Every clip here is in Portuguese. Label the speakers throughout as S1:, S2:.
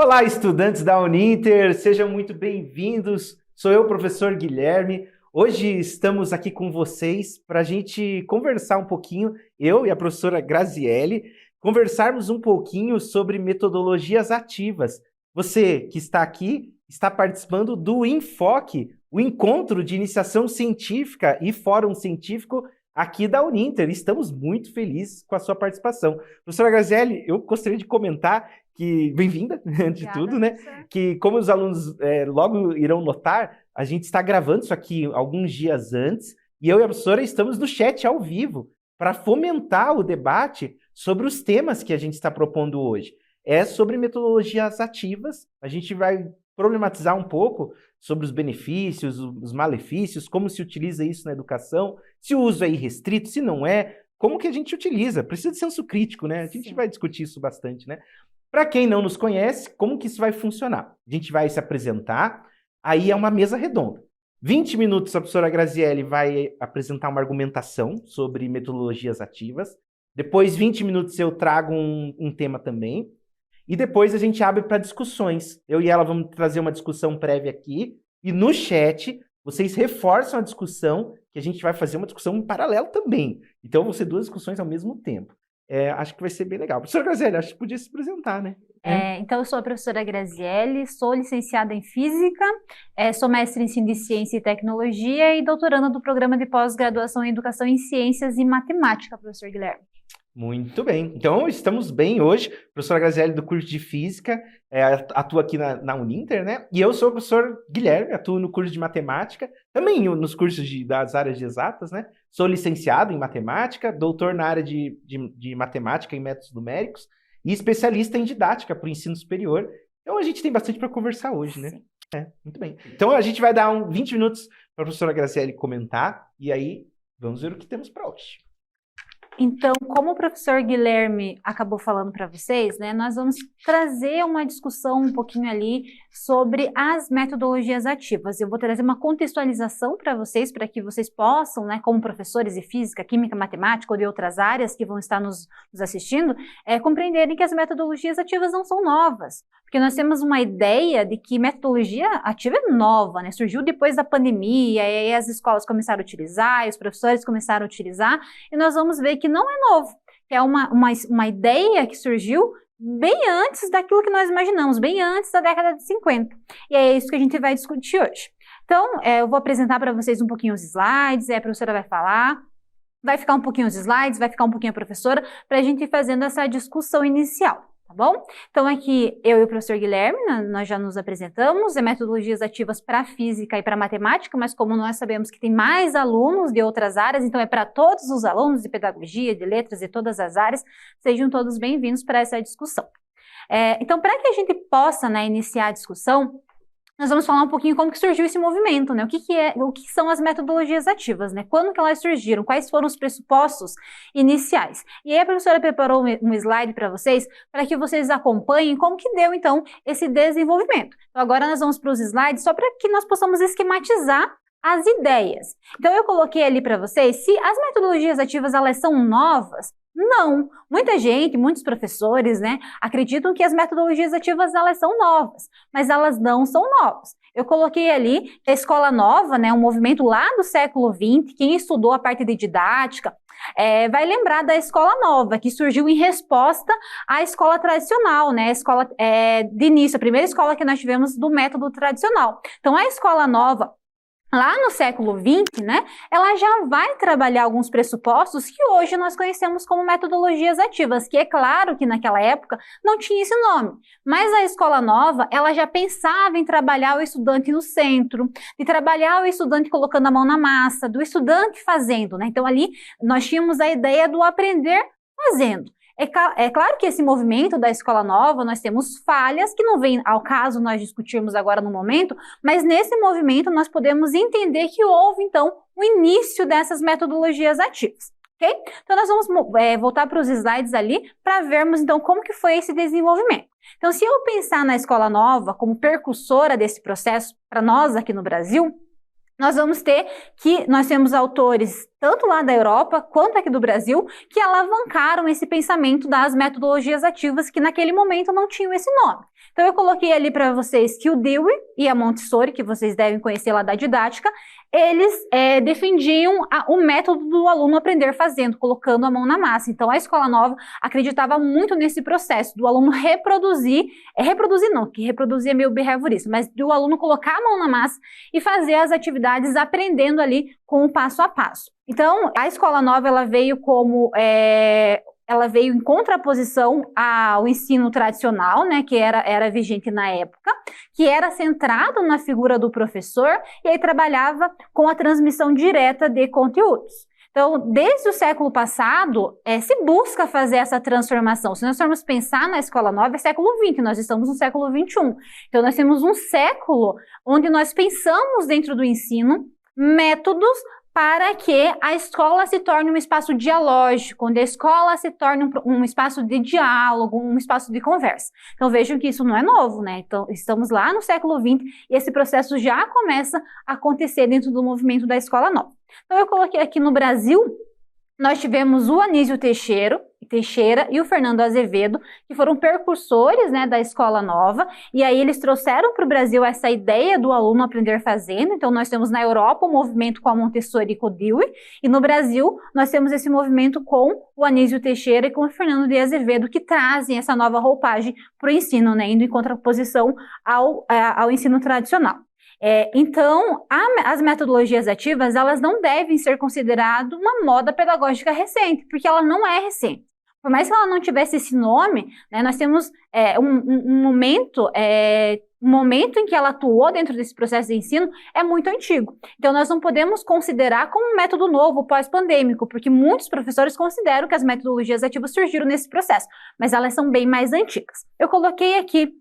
S1: Olá, estudantes da Uninter, sejam muito bem-vindos. Sou eu, professor Guilherme. Hoje estamos aqui com vocês para a gente conversar um pouquinho, eu e a professora Graziele, conversarmos um pouquinho sobre metodologias ativas. Você que está aqui está participando do Enfoque, o encontro de iniciação científica e fórum científico aqui da Uninter. Estamos muito felizes com a sua participação. Professora Graziele, eu gostaria de comentar que, bem-vinda, antes de tudo, né? Que como os alunos logo irão notar, a gente está gravando isso aqui alguns dias antes e eu e a professora estamos no chat ao vivo para fomentar o debate sobre os temas que a gente está propondo hoje. É sobre metodologias ativas, a gente vai problematizar um pouco sobre os benefícios, os malefícios, como se utiliza isso na educação, se o uso é irrestrito, se não é, como que a gente utiliza, precisa de senso crítico, né? A gente vai discutir isso bastante, né? Para quem não nos conhece, como que isso vai funcionar? A gente vai se apresentar, aí é uma mesa redonda. 20 minutos a professora Graziele vai apresentar uma argumentação sobre metodologias ativas, depois 20 minutos eu trago um tema também, e depois a gente abre para discussões. Eu e ela vamos trazer uma discussão prévia aqui, e no chat vocês reforçam a discussão, que a gente vai fazer uma discussão em paralelo também. Então vão ser duas discussões ao mesmo tempo. Acho que vai ser bem legal. Professora Graziele, acho que podia se apresentar, né?
S2: Então, eu sou a professora Graziele, sou licenciada em Física, sou mestre em Ensino de Ciência e Tecnologia e doutoranda do Programa de Pós-Graduação em Educação em Ciências e Matemática, professor Guilherme.
S1: Muito bem. Então, estamos bem hoje. Professora Graziele do curso de Física, atua aqui na Uninter, né? E eu sou o professor Guilherme, atuo no curso de Matemática, também nos cursos das áreas de exatas, né? Sou licenciado em Matemática, doutor na área de Matemática e Métodos Numéricos e especialista em Didática para o ensino superior. Então, a gente tem bastante para conversar hoje, né? Muito bem. Então, a gente vai dar 20 minutos para a professora Graziele comentar e aí vamos ver o que temos para hoje.
S2: Então, como o professor Guilherme acabou falando para vocês, né, nós vamos trazer uma discussão um pouquinho ali sobre as metodologias ativas. Eu vou trazer uma contextualização para vocês, para que vocês possam, né, como professores de física, química, matemática ou de outras áreas que vão estar nos assistindo, compreenderem que as metodologias ativas não são novas. Porque nós temos uma ideia de que metodologia ativa é nova, né? Surgiu depois da pandemia, e aí as escolas começaram a utilizar, e os professores começaram a utilizar, e nós vamos ver que não é novo, que é uma ideia que surgiu bem antes daquilo que nós imaginamos, bem antes da década de 50. E é isso que a gente vai discutir hoje. Então, eu vou apresentar para vocês um pouquinho os slides, a professora vai falar, vai ficar um pouquinho os slides, vai ficar um pouquinho a professora, para a gente ir fazendo essa discussão inicial. Tá bom? Então aqui eu e o professor Guilherme, nós já nos apresentamos, metodologias ativas para física e para matemática, mas como nós sabemos que tem mais alunos de outras áreas, então é para todos os alunos de pedagogia, de letras e todas as áreas, sejam todos bem-vindos para essa discussão. Então, para que a gente possa, né, iniciar a discussão, nós vamos falar um pouquinho como que surgiu esse movimento, né? O que são as metodologias ativas, né? Quando que elas surgiram? Quais foram os pressupostos iniciais? E aí a professora preparou um slide para vocês, para que vocês acompanhem como que deu, então, esse desenvolvimento. Então, agora nós vamos para os slides só para que nós possamos esquematizar as ideias. Então, eu coloquei ali para vocês, se as metodologias ativas, elas são novas, não. Muita gente, muitos professores, né, acreditam que as metodologias ativas, elas são novas, mas elas não são novas. Eu coloquei ali a escola nova, né, um movimento lá do século XX, quem estudou a parte de didática, vai lembrar da escola nova, que surgiu em resposta à escola tradicional, né, a escola de início, a primeira escola que nós tivemos do método tradicional. Então, a escola nova, lá no século XX, né, ela já vai trabalhar alguns pressupostos que hoje nós conhecemos como metodologias ativas, que é claro que naquela época não tinha esse nome, mas a escola nova, ela já pensava em trabalhar o estudante no centro, de trabalhar o estudante colocando a mão na massa, do estudante fazendo, né, então ali nós tínhamos a ideia do aprender fazendo. É claro que esse movimento da escola nova, nós temos falhas que não vem ao caso nós discutirmos agora no momento, mas nesse movimento nós podemos entender que houve, então, o início dessas metodologias ativas, ok? Então, nós vamos voltar para os slides ali para vermos, então, como que foi esse desenvolvimento. Então, se eu pensar na escola nova como percussora desse processo para nós aqui no Brasil, nós vamos ter que nós temos autores tanto lá da Europa quanto aqui do Brasil, que alavancaram esse pensamento das metodologias ativas que naquele momento não tinham esse nome. Então eu coloquei ali para vocês que o Dewey e a Montessori, que vocês devem conhecer lá da didática, eles defendiam o método do aluno aprender fazendo, colocando a mão na massa. Então a Escola Nova acreditava muito nesse processo do aluno reproduzir não, que reproduzir é meio behaviorista, mas do aluno colocar a mão na massa e fazer as atividades aprendendo ali com o passo a passo. Então a Escola Nova ela veio em contraposição ao ensino tradicional, né, que era vigente na época, que era centrado na figura do professor e aí trabalhava com a transmissão direta de conteúdos. Então, desde o século passado, se busca fazer essa transformação. Se nós formos pensar na Escola Nova, é século XX, nós estamos no século XXI. Então, nós temos um século onde nós pensamos dentro do ensino métodos para que a escola se torne um espaço dialógico, onde a escola se torne um espaço de diálogo, um espaço de conversa. Então vejam que isso não é novo, né? Então estamos lá no século XX e esse processo já começa a acontecer dentro do movimento da Escola Nova. Então eu coloquei aqui no Brasil, nós tivemos o Anísio Teixeira e o Fernando Azevedo, que foram percursores, né, da Escola Nova, e aí eles trouxeram para o Brasil essa ideia do aluno aprender fazendo. Então nós temos na Europa o movimento com a Montessori e com o Dewey, e no Brasil nós temos esse movimento com o Anísio Teixeira e com o Fernando de Azevedo, que trazem essa nova roupagem para o ensino, né, indo em contraposição ao ensino tradicional. Então, as metodologias ativas, elas não devem ser consideradas uma moda pedagógica recente, porque ela não é recente. Por mais que ela não tivesse esse nome, né, nós temos um momento em que ela atuou dentro desse processo de ensino é muito antigo. Então, nós não podemos considerar como um método novo pós-pandêmico, porque muitos professores consideram que as metodologias ativas surgiram nesse processo, mas elas são bem mais antigas. Eu coloquei aqui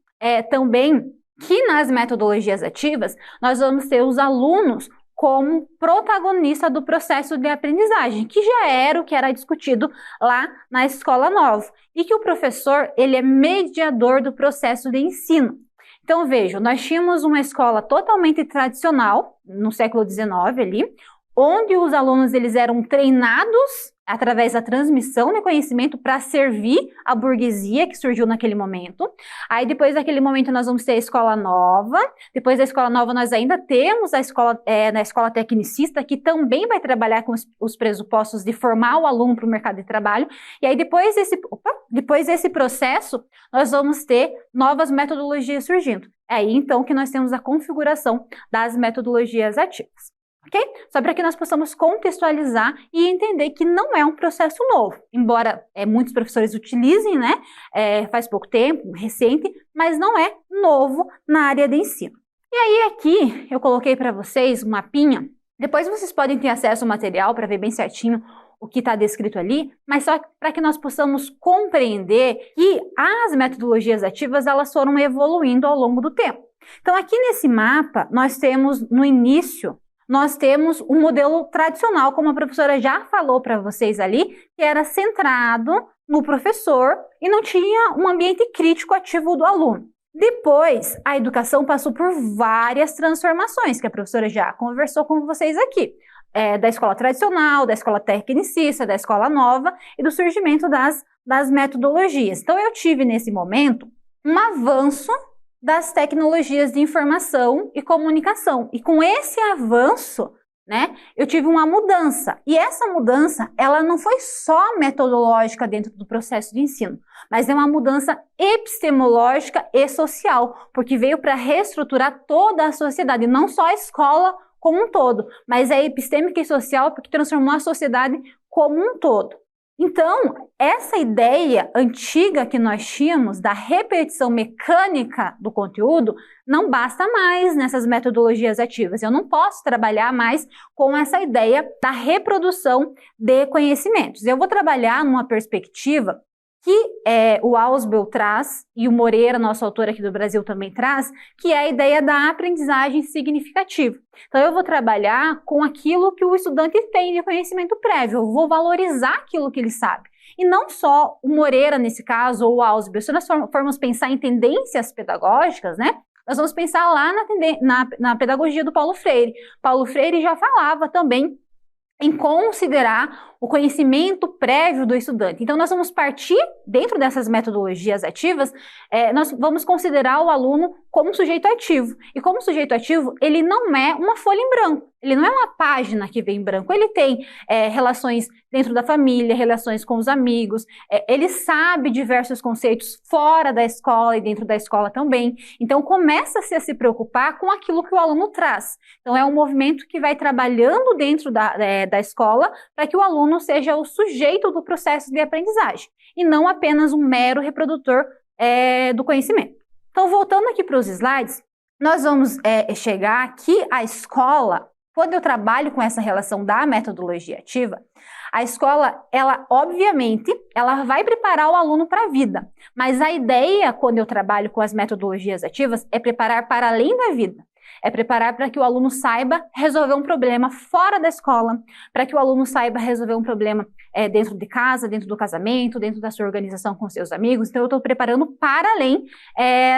S2: também que nas metodologias ativas, nós vamos ter os alunos como protagonista do processo de aprendizagem, que já era o que era discutido lá na Escola Nova, e que o professor, ele é mediador do processo de ensino. Então, vejam, nós tínhamos uma escola totalmente tradicional, no século XIX ali, onde os alunos eles eram treinados através da transmissão de conhecimento para servir a burguesia que surgiu naquele momento. Aí depois daquele momento nós vamos ter a Escola Nova, depois da Escola Nova nós ainda temos a escola tecnicista, que também vai trabalhar com os pressupostos de formar o aluno para o mercado de trabalho, e aí depois desse processo nós vamos ter novas metodologias surgindo. É aí então que nós temos a configuração das metodologias ativas. Ok? Só para que nós possamos contextualizar e entender que não é um processo novo, embora muitos professores utilizem, né, faz pouco tempo, recente, mas não é novo na área de ensino. E aí aqui eu coloquei para vocês um mapinha, depois vocês podem ter acesso ao material para ver bem certinho o que está descrito ali, mas só para que nós possamos compreender que as metodologias ativas elas foram evoluindo ao longo do tempo. Então aqui nesse mapa nós temos no início nós temos um modelo tradicional, como a professora já falou para vocês ali, que era centrado no professor e não tinha um ambiente crítico ativo do aluno. Depois, a educação passou por várias transformações, que a professora já conversou com vocês aqui. Da escola tradicional, da escola tecnicista, da Escola Nova e do surgimento das metodologias. Então, eu tive nesse momento um avanço das tecnologias de informação e comunicação. E com esse avanço, né, eu tive uma mudança. E essa mudança, ela não foi só metodológica dentro do processo de ensino, mas é uma mudança epistemológica e social, porque veio para reestruturar toda a sociedade, não só a escola como um todo, mas é epistêmica e social porque transformou a sociedade como um todo. Então, essa ideia antiga que nós tínhamos da repetição mecânica do conteúdo não basta mais nessas metodologias ativas. Eu não posso trabalhar mais com essa ideia da reprodução de conhecimentos. Eu vou trabalhar numa perspectiva que o Ausubel traz, e o Moreira, nosso autor aqui do Brasil, também traz, que é a ideia da aprendizagem significativa. Então, eu vou trabalhar com aquilo que o estudante tem de conhecimento prévio, eu vou valorizar aquilo que ele sabe. E não só o Moreira, nesse caso, ou o Ausubel. Se nós formos pensar em tendências pedagógicas, né, nós vamos pensar lá na pedagogia do Paulo Freire. Paulo Freire já falava também em considerar o conhecimento prévio do estudante. Então, nós vamos partir, dentro dessas metodologias ativas, nós vamos considerar o aluno como sujeito ativo. E como sujeito ativo, ele não é uma folha em branco, ele não é uma página que vem em branco, ele tem relações dentro da família, relações com os amigos, ele sabe diversos conceitos fora da escola e dentro da escola também. Então, começa-se a se preocupar com aquilo que o aluno traz. Então, é um movimento que vai trabalhando dentro da escola para que o aluno seja o sujeito do processo de aprendizagem e não apenas um mero reprodutor do conhecimento. Então, voltando aqui para os slides, nós vamos chegar aqui à escola. Quando eu trabalho com essa relação da metodologia ativa, a escola, ela obviamente, ela vai preparar o aluno para a vida, mas a ideia, quando eu trabalho com as metodologias ativas, é preparar para além da vida. É preparar para que o aluno saiba resolver um problema fora da escola, para que o aluno saiba resolver um problema dentro de casa, dentro do casamento, dentro da sua organização com seus amigos. Então, eu estou preparando para além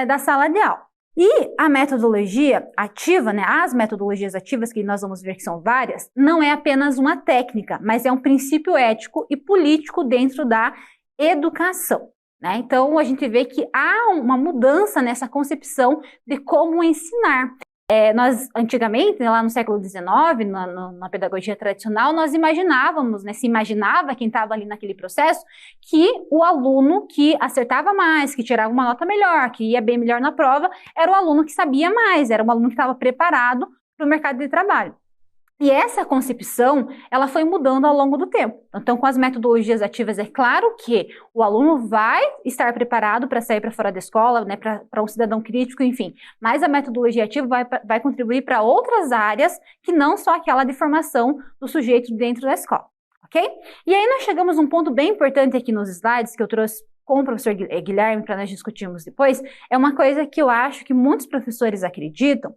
S2: da sala de aula. E a metodologia ativa, né, as metodologias ativas, que nós vamos ver que são várias, não é apenas uma técnica, mas é um princípio ético e político dentro da educação. Né? Então, a gente vê que há uma mudança nessa concepção de como ensinar. Nós, antigamente, lá no século XIX, na pedagogia tradicional, nós imaginávamos, né, se imaginava quem estava ali naquele processo, que o aluno que acertava mais, que tirava uma nota melhor, que ia bem melhor na prova, era o aluno que sabia mais, era um aluno que estava preparado para o mercado de trabalho. E essa concepção, ela foi mudando ao longo do tempo. Então, com as metodologias ativas, é claro que o aluno vai estar preparado para sair para fora da escola, né, para um cidadão crítico, enfim. Mas a metodologia ativa vai contribuir para outras áreas que não só aquela de formação do sujeito dentro da escola, ok? E aí nós chegamos a um ponto bem importante aqui nos slides, que eu trouxe com o professor Guilherme para nós discutirmos depois. É uma coisa que eu acho que muitos professores acreditam,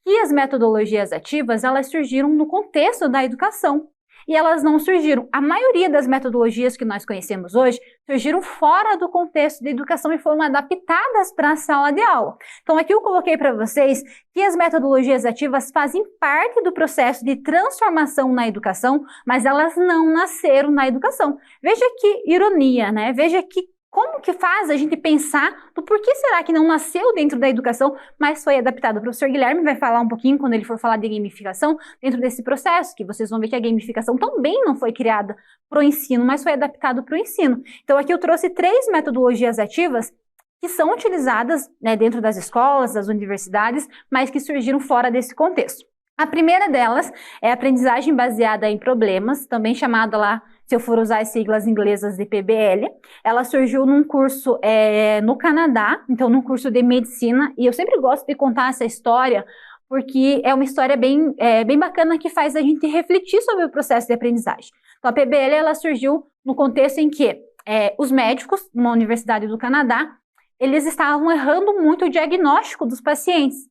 S2: e as metodologias ativas, elas surgiram no contexto da educação. E elas não surgiram. A maioria das metodologias que nós conhecemos hoje surgiram fora do contexto da educação e foram adaptadas para a sala de aula. Então, aqui eu coloquei para vocês que as metodologias ativas fazem parte do processo de transformação na educação, mas elas não nasceram na educação. Veja que ironia, né? Veja que como que faz a gente pensar do porquê será que não nasceu dentro da educação, mas foi adaptado? O professor Guilherme vai falar um pouquinho, quando ele for falar de gamificação, dentro desse processo, que vocês vão ver que a gamificação também não foi criada para o ensino, mas foi adaptado para o ensino. Então, aqui eu trouxe 3 metodologias ativas que são utilizadas, né, dentro das escolas, das universidades, mas que surgiram fora desse contexto. A primeira delas é a aprendizagem baseada em problemas, também chamada lá, se eu for usar as siglas inglesas de PBL. Ela surgiu num curso no Canadá, então num curso de medicina, e eu sempre gosto de contar essa história, porque é uma história bem bacana que faz a gente refletir sobre o processo de aprendizagem. Então a PBL ela surgiu no contexto em que os médicos, numa universidade do Canadá, eles estavam errando muito o diagnóstico dos pacientes.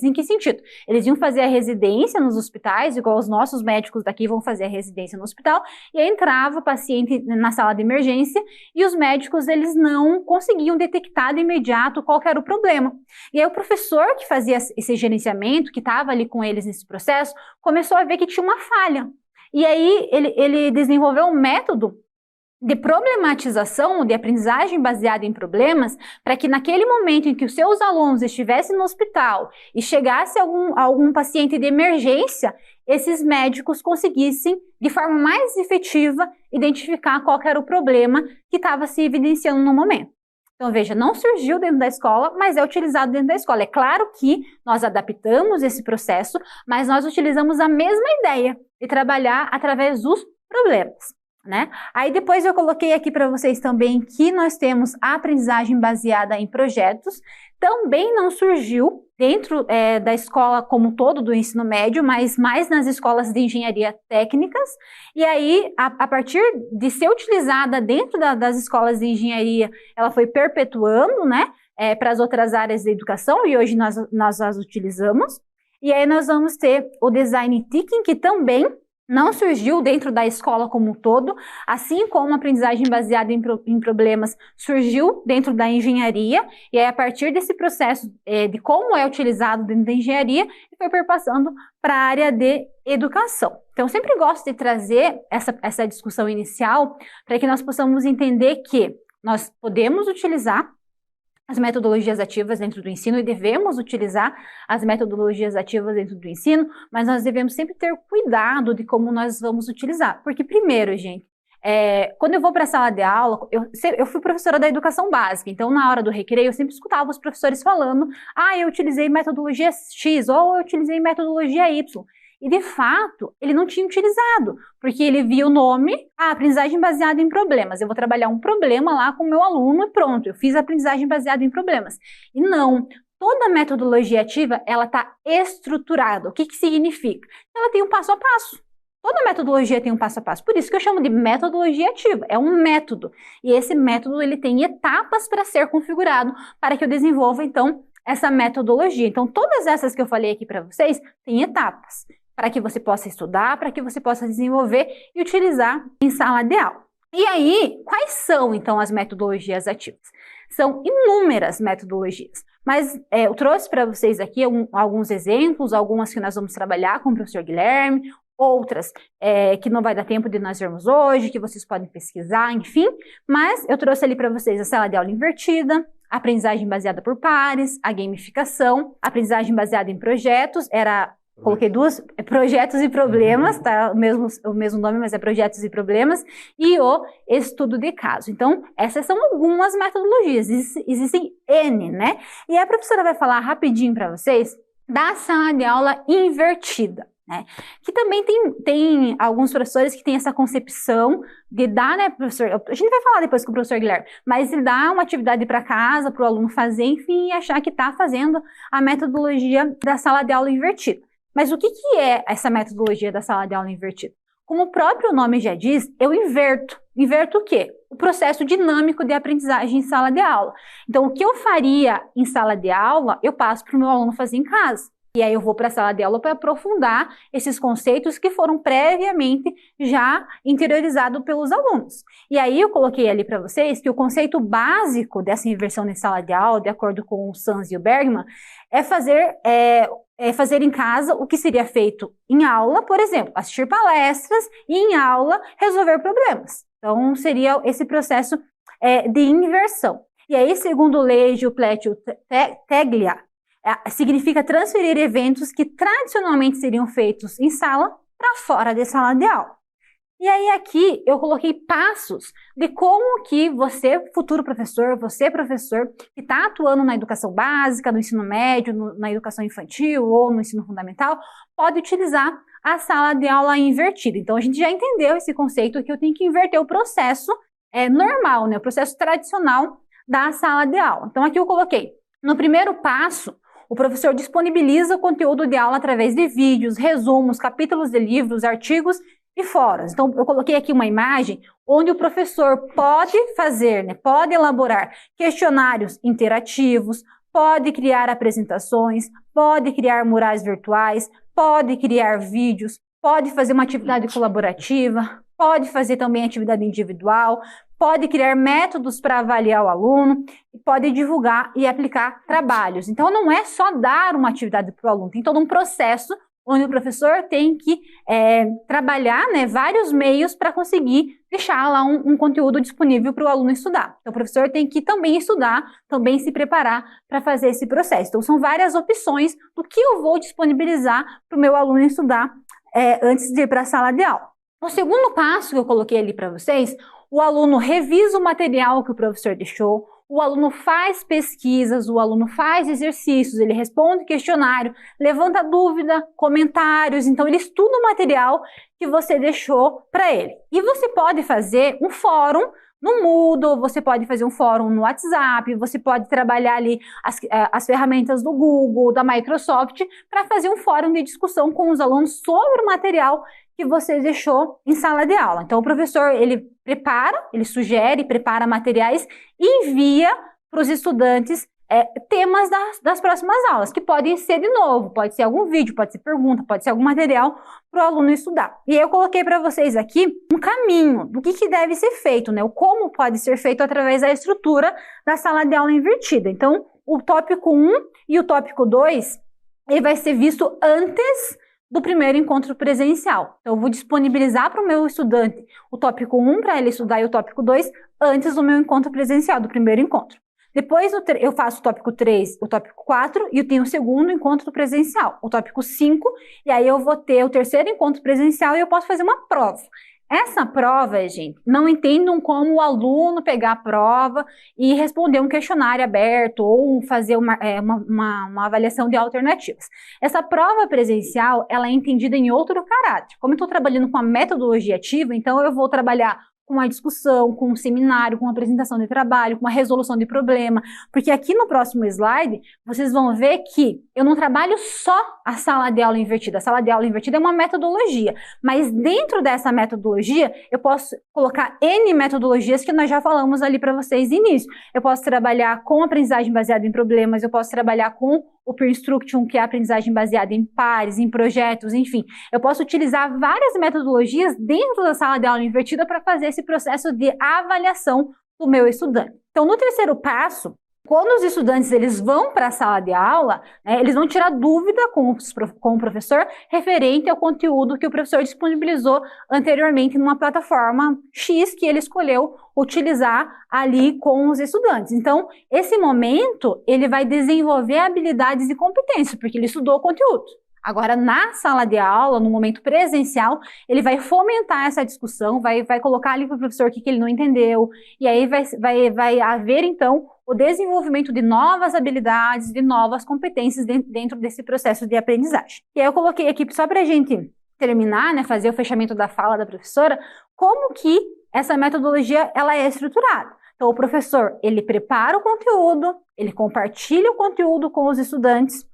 S2: Em que sentido? Eles iam fazer a residência nos hospitais, igual os nossos médicos daqui vão fazer a residência no hospital, e aí entrava o paciente na sala de emergência, e os médicos, eles não conseguiam detectar de imediato qual que era o problema. E aí o professor que fazia esse gerenciamento, que estava ali com eles nesse processo, começou a ver que tinha uma falha. E aí ele desenvolveu um método de problematização, de aprendizagem baseada em problemas, para que naquele momento em que os seus alunos estivessem no hospital e chegasse algum paciente de emergência, esses médicos conseguissem, de forma mais efetiva, identificar qual era o problema que estava se evidenciando no momento. Então, veja, não surgiu dentro da escola, mas é utilizado dentro da escola. É claro que nós adaptamos esse processo, mas nós utilizamos a mesma ideia de trabalhar através dos problemas. Né? Aí depois eu coloquei aqui para vocês também que nós temos a aprendizagem baseada em projetos, também não surgiu dentro da escola como um todo, do ensino médio, mas mais nas escolas de engenharia técnicas, e aí a partir de ser utilizada dentro das escolas de engenharia, ela foi perpetuando, né, para as outras áreas da educação, e hoje nós as utilizamos, e aí nós vamos ter o design thinking, que também não surgiu dentro da escola como um todo, assim como a aprendizagem baseada em problemas surgiu dentro da engenharia, e aí a partir desse processo de como é utilizado dentro da engenharia, foi perpassando para a área de educação. Então, eu sempre gosto de trazer essa discussão inicial para que nós possamos entender que nós podemos utilizar as metodologias ativas dentro do ensino e devemos utilizar as metodologias ativas dentro do ensino, mas nós devemos sempre ter cuidado de como nós vamos utilizar. Porque, primeiro, gente, quando eu vou para a sala de aula, eu fui professora da educação básica, então na hora do recreio eu sempre escutava os professores falando, eu utilizei metodologia X ou eu utilizei metodologia Y. E, de fato, ele não tinha utilizado, porque ele via o nome, aprendizagem baseada em problemas. Eu vou trabalhar um problema lá com o meu aluno e pronto, eu fiz a aprendizagem baseada em problemas. E não, toda metodologia ativa, ela está estruturada. O que significa? Ela tem um passo a passo. Toda metodologia tem um passo a passo. Por isso que eu chamo de metodologia ativa. É um método. E esse método, ele tem etapas para ser configurado para que eu desenvolva, então, essa metodologia. Então, todas essas que eu falei aqui para vocês, têm etapas para que você possa estudar, para que você possa desenvolver e utilizar em sala de aula. E aí, quais são, então, as metodologias ativas? São inúmeras metodologias, mas eu trouxe para vocês aqui alguns exemplos, algumas que nós vamos trabalhar com o professor Guilherme, outras que não vai dar tempo de nós vermos hoje, que vocês podem pesquisar, enfim, mas eu trouxe ali para vocês a sala de aula invertida, a aprendizagem baseada por pares, a gamificação, a aprendizagem baseada em projetos, coloquei duas, projetos e problemas, tá? O mesmo nome, mas é projetos e problemas, e o estudo de caso. Então, essas são algumas metodologias, existem N, né? E a professora vai falar rapidinho para vocês da sala de aula invertida, né? Que também tem alguns professores que têm essa concepção de dar, né, professor? A gente vai falar depois com o professor Guilherme, mas ele dá uma atividade para casa, para o aluno fazer, enfim, e achar que está fazendo a metodologia da sala de aula invertida. Mas o que é essa metodologia da sala de aula invertida? Como o próprio nome já diz, eu inverto. Inverto o quê? O processo dinâmico de aprendizagem em sala de aula. Então, o que eu faria em sala de aula, eu passo para o meu aluno fazer em casa. E aí eu vou para a sala de aula para aprofundar esses conceitos que foram previamente já interiorizados pelos alunos. E aí eu coloquei ali para vocês que o conceito básico dessa inversão em sala de aula, de acordo com o Sanz e o Bergman, é fazer em casa o que seria feito em aula, por exemplo, assistir palestras e em aula resolver problemas. Então, seria esse processo de inversão. E aí, segundo Legio, Pletio, Teglia, significa transferir eventos que tradicionalmente seriam feitos em sala para fora de sala de aula. E aí aqui eu coloquei passos de como que você, futuro professor, você professor que está atuando na educação básica, no ensino médio, na educação infantil ou no ensino fundamental, pode utilizar a sala de aula invertida. Então a gente já entendeu esse conceito que eu tenho que inverter o processo normal, né, o processo tradicional da sala de aula. Então aqui eu coloquei, no primeiro passo, o professor disponibiliza o conteúdo de aula através de vídeos, resumos, capítulos de livros, artigos e fóruns. Então, eu coloquei aqui uma imagem onde o professor pode fazer, né, pode elaborar questionários interativos, pode criar apresentações, pode criar murais virtuais, pode criar vídeos, pode fazer uma atividade colaborativa, pode fazer também atividade individual, pode criar métodos para avaliar o aluno, e pode divulgar e aplicar trabalhos. Então, não é só dar uma atividade para o aluno, tem todo um processo onde o professor tem que trabalhar, né, vários meios para conseguir deixar lá um conteúdo disponível para o aluno estudar. Então, o professor tem que também estudar, também se preparar para fazer esse processo. Então, são várias opções do que eu vou disponibilizar para o meu aluno estudar antes de ir para a sala de aula. O segundo passo que eu coloquei ali para vocês, o aluno revisa o material que o professor deixou, o aluno faz pesquisas, o aluno faz exercícios, ele responde questionário, levanta dúvida, comentários, então ele estuda o material que você deixou para ele. E você pode fazer um fórum no Moodle, você pode fazer um fórum no WhatsApp, você pode trabalhar ali as ferramentas do Google, da Microsoft, para fazer um fórum de discussão com os alunos sobre o material que você deixou em sala de aula. Então, o professor, ele sugere, prepara materiais e envia para os estudantes temas das próximas aulas, que podem ser de novo, pode ser algum vídeo, pode ser pergunta, pode ser algum material para o aluno estudar. E eu coloquei para vocês aqui um caminho do que deve ser feito, né? O como pode ser feito através da estrutura da sala de aula invertida. Então, o tópico 1 e o tópico 2, ele vai ser visto antes do primeiro encontro presencial. Então, eu vou disponibilizar para o meu estudante o tópico 1 para ele estudar e o tópico 2 antes do meu encontro presencial, do primeiro encontro. Depois eu faço o tópico 3, o tópico 4 e eu tenho o segundo encontro presencial, o tópico 5, e aí eu vou ter o terceiro encontro presencial e eu posso fazer uma prova. Essa prova, gente, não entendam como o aluno pegar a prova e responder um questionário aberto ou fazer uma avaliação de alternativas. Essa prova presencial, ela é entendida em outro caráter. Como eu estou trabalhando com a metodologia ativa, então eu vou trabalhar com uma discussão, com um seminário, com uma apresentação de trabalho, com uma resolução de problema, porque aqui no próximo slide, vocês vão ver que eu não trabalho só a sala de aula invertida. A sala de aula invertida é uma metodologia, mas dentro dessa metodologia, eu posso colocar N metodologias que nós já falamos ali para vocês no início. Eu posso trabalhar com aprendizagem baseada em problemas, eu posso trabalhar com o Peer Instruction, que é a aprendizagem baseada em pares, em projetos, enfim. Eu posso utilizar várias metodologias dentro da sala de aula invertida para fazer esse processo de avaliação do meu estudante. Então, no terceiro passo, quando os estudantes eles vão para a sala de aula, né, eles vão tirar dúvida com o professor referente ao conteúdo que o professor disponibilizou anteriormente numa plataforma X que ele escolheu utilizar ali com os estudantes. Então, esse momento, ele vai desenvolver habilidades e competências, porque ele estudou o conteúdo. Agora, na sala de aula, no momento presencial, ele vai fomentar essa discussão, vai colocar ali para o professor o que ele não entendeu, e aí vai haver, então, o desenvolvimento de novas habilidades, de novas competências dentro desse processo de aprendizagem. E aí eu coloquei aqui, só para a gente terminar, né, fazer o fechamento da fala da professora, como que essa metodologia ela é estruturada. Então, o professor, ele prepara o conteúdo, ele compartilha o conteúdo com os estudantes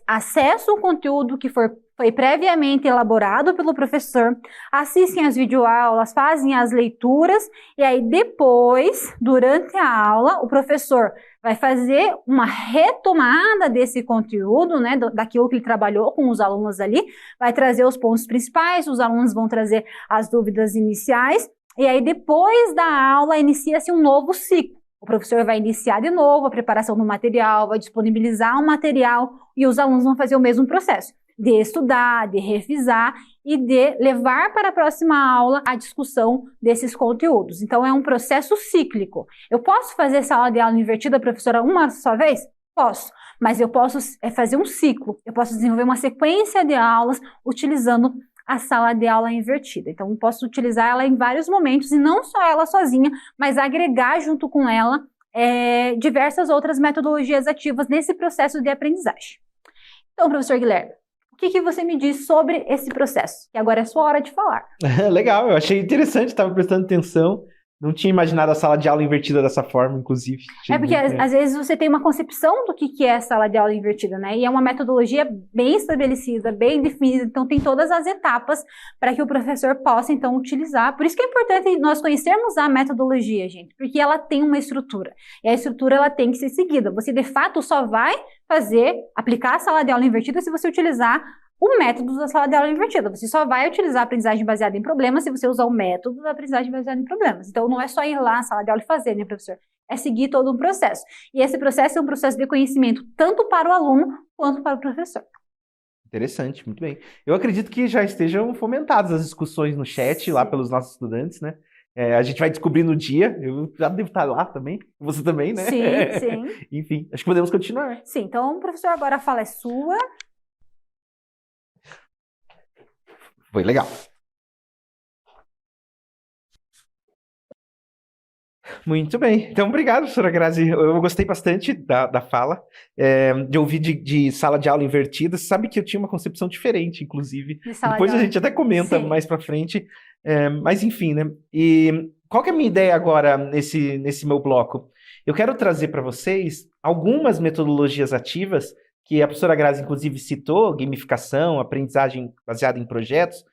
S2: acessam o conteúdo que foi previamente elaborado pelo professor, assistem às videoaulas, fazem as leituras, e aí depois, durante a aula, o professor vai fazer uma retomada desse conteúdo, né, daquilo que ele trabalhou com os alunos ali, vai trazer os pontos principais, os alunos vão trazer as dúvidas iniciais, e aí depois da aula inicia-se um novo ciclo. O professor vai iniciar de novo a preparação do material, vai disponibilizar o material e os alunos vão fazer o mesmo processo de estudar, de revisar e de levar para a próxima aula a discussão desses conteúdos. Então, é um processo cíclico. Eu posso fazer sala de aula invertida, professora, uma só vez? Posso, mas eu posso fazer um ciclo. Eu posso desenvolver uma sequência de aulas utilizando a sala de aula invertida. Então, eu posso utilizar ela em vários momentos, e não só ela sozinha, mas agregar junto com ela diversas outras metodologias ativas nesse processo de aprendizagem. Então, professor Guilherme, o que você me diz sobre esse processo? Que agora é a sua hora de falar.
S1: Legal, eu achei interessante, estava prestando atenção. Não tinha imaginado a sala de aula invertida dessa forma, inclusive.
S2: Porque às vezes você tem uma concepção do que é a sala de aula invertida, né? E é uma metodologia bem estabelecida, bem definida, então tem todas as etapas para que o professor possa, então, utilizar. Por isso que é importante nós conhecermos a metodologia, gente, porque ela tem uma estrutura. E a estrutura, ela tem que ser seguida. Você, de fato, só vai aplicar a sala de aula invertida se você utilizar o método da sala de aula invertida. Você só vai utilizar a aprendizagem baseada em problemas se você usar o método da aprendizagem baseada em problemas. Então, não é só ir lá na sala de aula e fazer, né, professor? É seguir todo um processo. E esse processo é um processo de conhecimento tanto para o aluno quanto para o professor.
S1: Interessante, muito bem. Eu acredito que já estejam fomentadas as discussões no chat lá pelos nossos estudantes, né? A gente vai descobrir no dia, eu já devo estar lá também, você também, né?
S2: Sim.
S1: Enfim, acho que podemos continuar.
S2: Sim, então, professor, agora a fala é sua.
S1: Foi legal. Muito bem. Então, obrigado, professora Grazi. Eu gostei bastante da fala, de ouvir de sala de aula invertida. Você sabe que eu tinha uma concepção diferente, inclusive. Depois a gente até comenta mais para frente. Mas, enfim, né? E qual que é a minha ideia agora nesse meu bloco? Eu quero trazer para vocês algumas metodologias ativas que a professora Grazi, inclusive, citou, gamificação, aprendizagem baseada em projetos,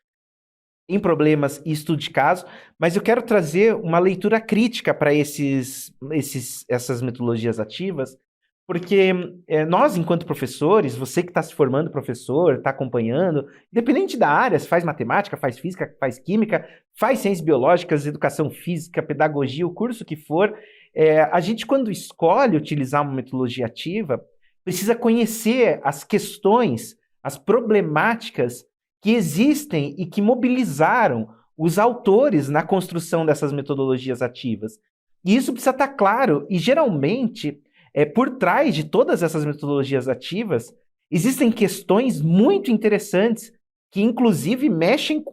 S1: em problemas e estudo de caso, mas eu quero trazer uma leitura crítica para essas metodologias ativas, porque nós, enquanto professores, você que está se formando professor, está acompanhando, independente da área, se faz matemática, faz física, faz química, faz ciências biológicas, educação física, pedagogia, o curso que for, a gente, quando escolhe utilizar uma metodologia ativa, precisa conhecer as questões, as problemáticas que existem e que mobilizaram os autores na construção dessas metodologias ativas. E isso precisa estar claro, e geralmente, por trás de todas essas metodologias ativas, existem questões muito interessantes que, inclusive, mexem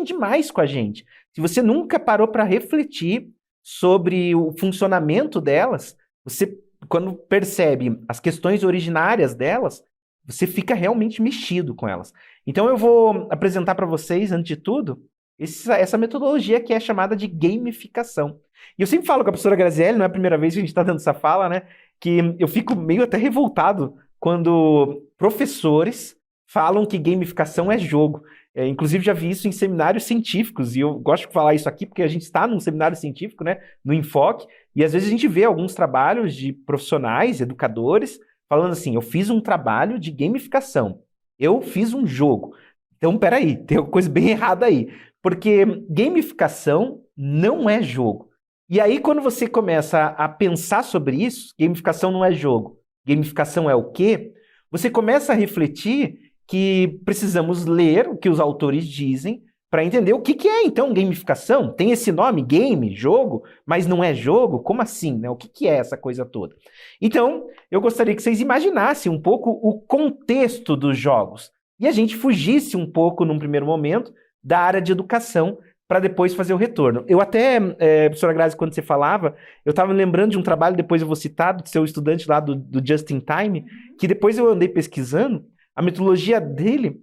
S1: demais com a gente. Se você nunca parou para refletir sobre o funcionamento delas, você, quando percebe as questões originárias delas, você fica realmente mexido com elas. Então eu vou apresentar para vocês, antes de tudo, essa metodologia que é chamada de gamificação. E eu sempre falo com a professora Graziele, não é a primeira vez que a gente está dando essa fala, né? Que eu fico meio até revoltado quando professores falam que gamificação é jogo. Inclusive já vi isso em seminários científicos, e eu gosto de falar isso aqui porque a gente está num seminário científico, né, no Enfoque, e às vezes a gente vê alguns trabalhos de profissionais, educadores, falando assim, eu fiz um trabalho de gamificação, eu fiz um jogo. Então, peraí, tem uma coisa bem errada aí, porque gamificação não é jogo. E aí, quando você começa a pensar sobre isso, gamificação não é jogo, gamificação é o quê? Você começa a refletir que precisamos ler o que os autores dizem para entender o que é, então, gamificação. Tem esse nome, game, jogo, mas não é jogo? Como assim, né? O que é essa coisa toda? Então, eu gostaria que vocês imaginassem um pouco o contexto dos jogos e a gente fugisse um pouco, num primeiro momento, da área de educação para depois fazer o retorno. Eu até, professora Grazi, quando você falava, eu estava me lembrando de um trabalho, depois eu vou citar, do seu estudante lá do Just in Time, que depois eu andei pesquisando. A metodologia dele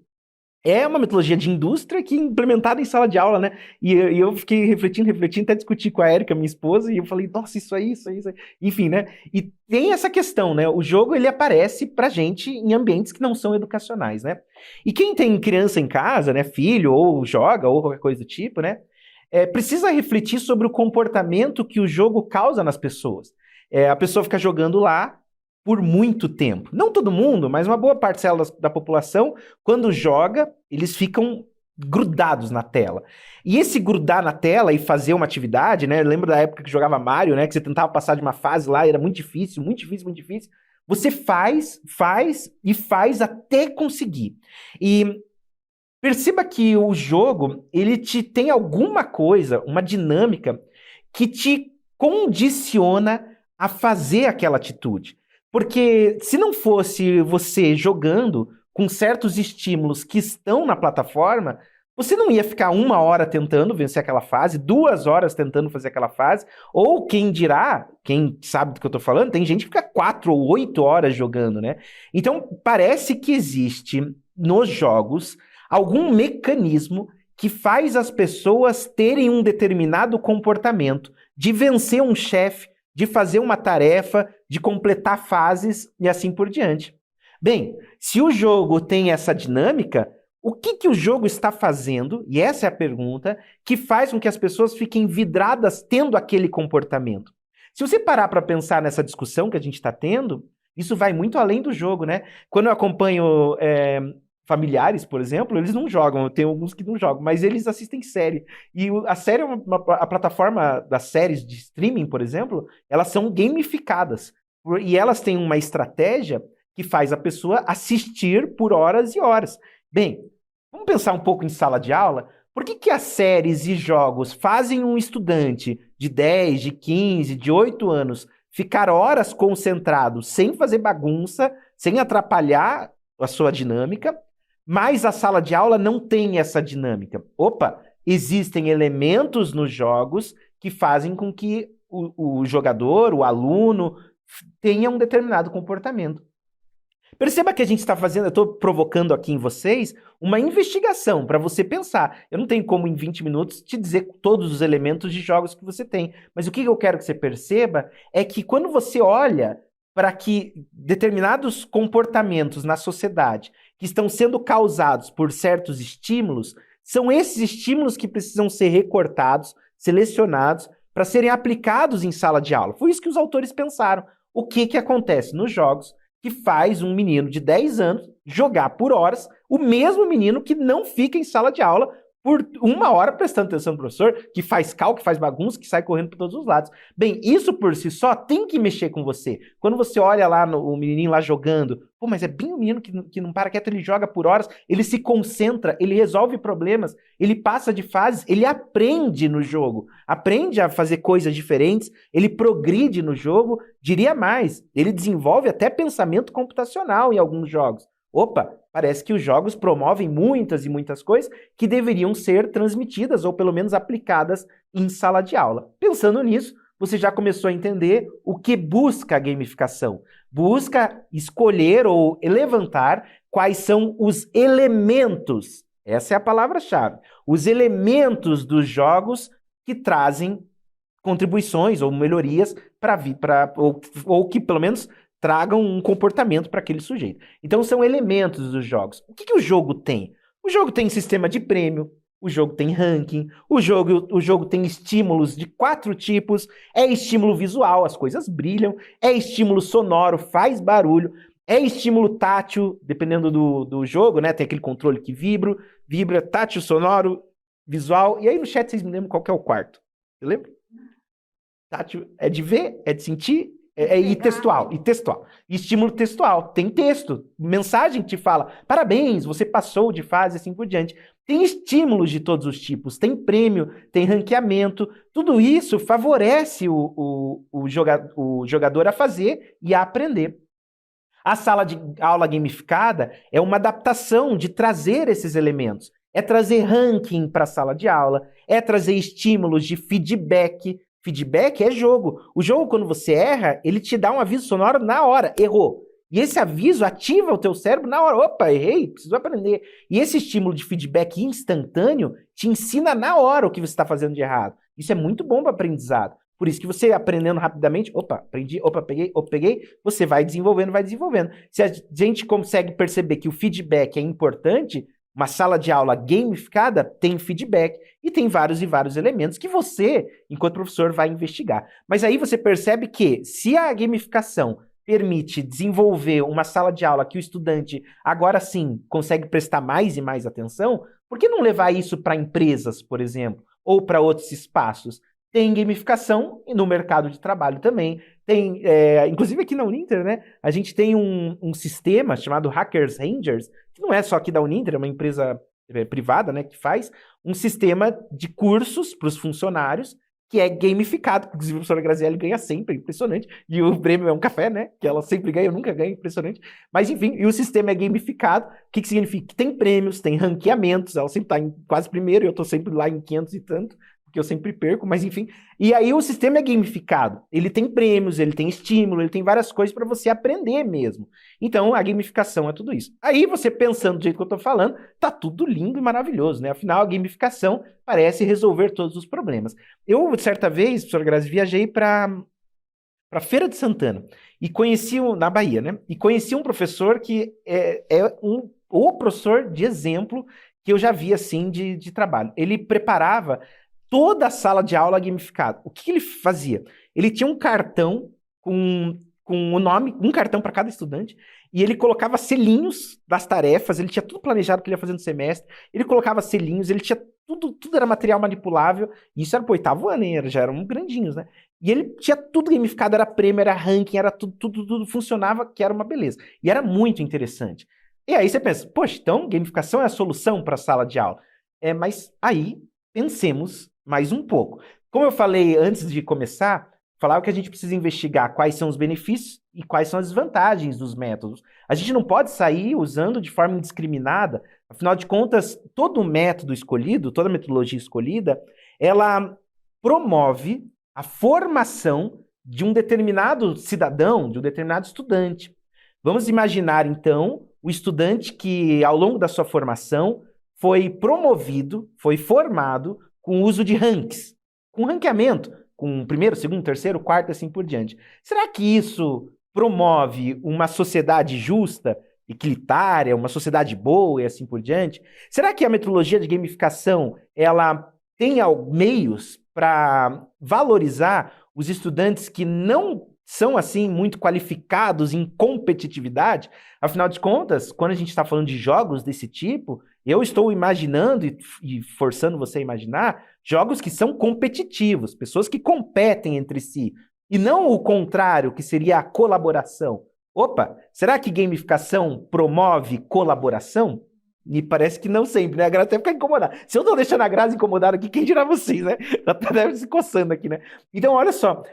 S1: é uma metodologia de indústria que é implementada em sala de aula, né? E eu fiquei refletindo, até discuti com a Érica, minha esposa, e eu falei, nossa, isso aí. Enfim, né? E tem essa questão, né? O jogo, ele aparece pra gente em ambientes que não são educacionais, né? E quem tem criança em casa, né? Filho, ou joga, ou qualquer coisa do tipo, né? Precisa refletir sobre o comportamento que o jogo causa nas pessoas. A pessoa fica jogando lá por muito tempo. Não todo mundo, mas uma boa parcela da população, quando joga, eles ficam grudados na tela. E esse grudar na tela e fazer uma atividade, né? Eu lembro da época que jogava Mario, né? Que você tentava passar de uma fase lá, era muito difícil, muito difícil, muito difícil. Você faz até conseguir. E perceba que o jogo, ele te tem alguma coisa, uma dinâmica, que te condiciona a fazer aquela atitude. Porque se não fosse você jogando com certos estímulos que estão na plataforma, você não ia ficar 1 hora tentando vencer aquela fase, 2 horas tentando fazer aquela fase, ou quem dirá, quem sabe do que eu tô falando, tem gente que fica 4 ou 8 horas jogando, né? Então, parece que existe nos jogos algum mecanismo que faz as pessoas terem um determinado comportamento de vencer um chefe, de fazer uma tarefa, de completar fases e assim por diante. Bem, se o jogo tem essa dinâmica, o que o jogo está fazendo, e essa é a pergunta, que faz com que as pessoas fiquem vidradas tendo aquele comportamento? Se você parar para pensar nessa discussão que a gente está tendo, isso vai muito além do jogo, né? Quando eu acompanho familiares, por exemplo, eles não jogam, eu tenho alguns que não jogam, mas eles assistem série. E a série, a plataforma das séries de streaming, por exemplo, elas são gamificadas. E elas têm uma estratégia que faz a pessoa assistir por horas e horas. Bem, vamos pensar um pouco em sala de aula? Por que as séries e jogos fazem um estudante de 10, de 15, de 8 anos ficar horas concentrado, sem fazer bagunça, sem atrapalhar a sua dinâmica, mas a sala de aula não tem essa dinâmica? Opa, existem elementos nos jogos que fazem com que o jogador, o aluno, tenha um determinado comportamento. Perceba que a gente está fazendo, eu estou provocando aqui em vocês uma investigação para você pensar. Eu não tenho como em 20 minutos te dizer todos os elementos de jogos que você tem, mas o que eu quero que você perceba é que quando você olha para que determinados comportamentos na sociedade que estão sendo causados por certos estímulos São esses estímulos que precisam ser recortados, selecionados, para serem aplicados em sala de aula. Foi isso que os autores pensaram. O que acontece nos jogos que faz um menino de 10 anos jogar por horas, o mesmo menino que não fica em sala de aula por 1 hora prestando atenção no professor, que faz cálculo, que faz bagunça, que sai correndo por todos os lados. Bem, isso por si só tem que mexer com você. Quando você olha lá o menininho lá jogando, pô, mas é bem o menino que não para quieto, ele joga por horas, ele se concentra, ele resolve problemas, ele passa de fases, ele aprende no jogo, aprende a fazer coisas diferentes, ele progride no jogo, diria mais, ele desenvolve até pensamento computacional em alguns jogos. Opa, parece que os jogos promovem muitas e muitas coisas que deveriam ser transmitidas ou pelo menos aplicadas em sala de aula. Pensando nisso, você já começou a entender o que busca a gamificação. Busca escolher ou levantar quais são os elementos, essa é a palavra-chave, os elementos dos jogos que trazem contribuições ou melhorias ou que pelo menos tragam um comportamento para aquele sujeito. Então são elementos dos jogos. O que o jogo tem? O jogo tem sistema de prêmio, o jogo tem ranking, o jogo tem estímulos de 4 tipos, é estímulo visual, as coisas brilham, é estímulo sonoro, faz barulho, é estímulo tátil, dependendo do jogo, né? Tem aquele controle que vibra, tátil, sonoro, visual, e aí no chat vocês me lembram qual que é o quarto. Você lembra? Tátil é de ver, é de sentir, e textual. Estímulo textual. Tem texto, mensagem que te fala, parabéns, você passou de fase, assim por diante. Tem estímulos de todos os tipos, tem prêmio, tem ranqueamento. Tudo isso favorece o jogador a fazer e a aprender. A sala de aula gamificada é uma adaptação de trazer esses elementos. É trazer ranking para a sala de aula, é trazer estímulos de feedback. Feedback é jogo. O jogo, quando você erra, ele te dá um aviso sonoro na hora. Errou. E esse aviso ativa o teu cérebro na hora. Opa, errei, preciso aprender. E esse estímulo de feedback instantâneo te ensina na hora o que você está fazendo de errado. Isso é muito bom para aprendizado. Por isso que você aprendendo rapidamente, aprendi, peguei, você vai desenvolvendo. Se a gente consegue perceber que o feedback é importante, uma sala de aula gamificada tem feedback e tem vários e vários elementos que você, enquanto professor, vai investigar. Mas aí você percebe que se a gamificação permite desenvolver uma sala de aula que o estudante agora sim consegue prestar mais e mais atenção, por que não levar isso para empresas, por exemplo, ou para outros espaços? Tem gamificação no mercado de trabalho também. Tem, inclusive aqui na Uninter, né? A gente tem um sistema chamado Hackers Rangers, que não é só aqui da Uninter, é uma empresa privada, né, que faz um sistema de cursos para os funcionários que é gamificado. Inclusive a professora Graziele ganha sempre, impressionante. E o prêmio é um café, né? Que ela sempre ganha, eu nunca ganho, impressionante. Mas enfim, e o sistema é gamificado. O que significa? Que tem prêmios, tem ranqueamentos, ela sempre está em quase primeiro, e eu estou sempre lá em 500 e tanto, porque eu sempre perco, mas enfim. E aí o sistema é gamificado. Ele tem prêmios, ele tem estímulo, ele tem várias coisas para você aprender mesmo. Então a gamificação é tudo isso. Aí você pensando do jeito que eu estou falando, tá tudo lindo e maravilhoso, né? Afinal, a gamificação parece resolver todos os problemas. Eu, certa vez, professora Grazi, viajei para Feira de Santana e conheci, na Bahia, né? E conheci um professor que o professor de exemplo que eu já vi, assim, de trabalho. Ele preparava toda a sala de aula gamificada. O que ele fazia? Ele tinha um cartão com o nome, um cartão para cada estudante, e ele colocava selinhos das tarefas, ele tinha tudo planejado que ele ia fazer no semestre, ele colocava selinhos, ele tinha tudo era material manipulável, e isso era pro 8º ano, hein? Já eram grandinhos, né? E ele tinha tudo gamificado, era prêmio, era ranking, era tudo funcionava, que era uma beleza. E era muito interessante. E aí você pensa, poxa, então gamificação é a solução para a sala de aula. Mas aí, pensemos mais um pouco. Como eu falei antes de começar, falava que a gente precisa investigar quais são os benefícios e quais são as desvantagens dos métodos. A gente não pode sair usando de forma indiscriminada, afinal de contas, todo método escolhido, toda metodologia escolhida, ela promove a formação de um determinado cidadão, de um determinado estudante. Vamos imaginar, então, o estudante que, ao longo da sua formação, foi promovido, foi formado com o uso de ranks, com ranqueamento, com primeiro, segundo, terceiro, quarto, assim por diante. Será que isso promove uma sociedade justa equilitária, uma sociedade boa e assim por diante? Será que a metodologia de gamificação, ela tem meios para valorizar os estudantes que não são, assim, muito qualificados em competitividade? Afinal de contas, quando a gente está falando de jogos desse tipo, eu estou imaginando e forçando você a imaginar jogos que são competitivos, pessoas que competem entre si, e não o contrário, que seria a colaboração. Opa, será que gamificação promove colaboração? Me parece que não sempre, né? A Grazi até fica incomodada. Se eu tô deixando a Grazi incomodada aqui, quem dirá vocês, né? Ela tá deve se coçando aqui, né? Então, olha só,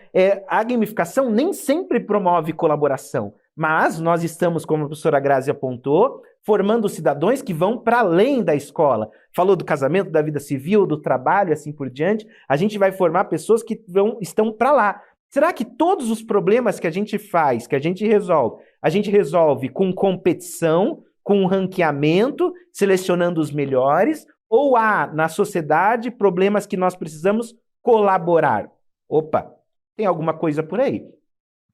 S1: a gamificação nem sempre promove colaboração, mas nós estamos, como a professora Grazi apontou, formando cidadãos que vão para além da escola. Falou do casamento, da vida civil, do trabalho, assim por diante. A gente vai formar pessoas que estão para lá. Será que todos os problemas que a gente faz, que a gente resolve com competição, com ranqueamento, selecionando os melhores, ou há na sociedade problemas que nós precisamos colaborar? Opa, tem alguma coisa por aí.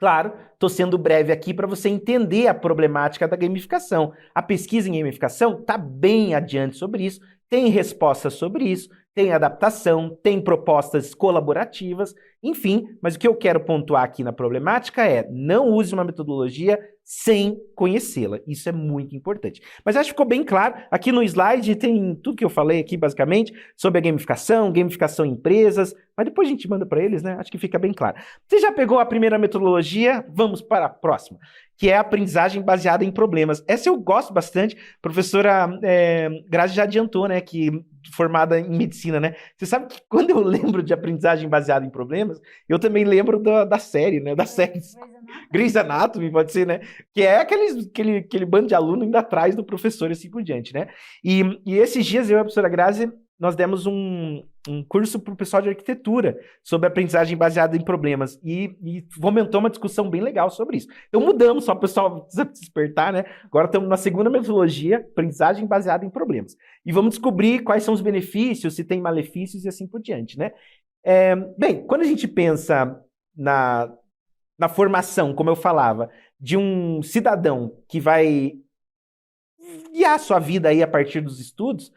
S1: Claro, estou sendo breve aqui para você entender a problemática da gamificação. A pesquisa em gamificação está bem adiante sobre isso, tem respostas sobre isso, tem adaptação, tem propostas colaborativas, enfim, mas o que eu quero pontuar aqui na problemática é: não use uma metodologia sem conhecê-la. Isso é muito importante. Mas acho que ficou bem claro. Aqui no slide tem tudo que eu falei aqui, basicamente, sobre a gamificação em empresas, mas depois a gente manda para eles, né? Acho que fica bem claro. Você já pegou a primeira metodologia? Vamos para a próxima, que é a aprendizagem baseada em problemas. Essa eu gosto bastante. A professora Grazi já adiantou, né, que formada em medicina, né? Você sabe que quando eu lembro de aprendizagem baseada em problemas, eu também lembro da série, né? Da série Grey's Anatomy, pode ser, né? Que é aquele bando de aluno indo atrás do professor e assim por diante, né? E esses dias eu e a professora Grazi, nós demos um curso para o pessoal de arquitetura sobre aprendizagem baseada em problemas e fomentou uma discussão bem legal sobre isso. Então mudamos, só para o pessoal despertar, né? Agora estamos na segunda metodologia, aprendizagem baseada em problemas. E vamos descobrir quais são os benefícios, se tem malefícios e assim por diante, né? Bem, quando a gente pensa na formação, como eu falava, de um cidadão que vai guiar a sua vida aí a partir dos estudos,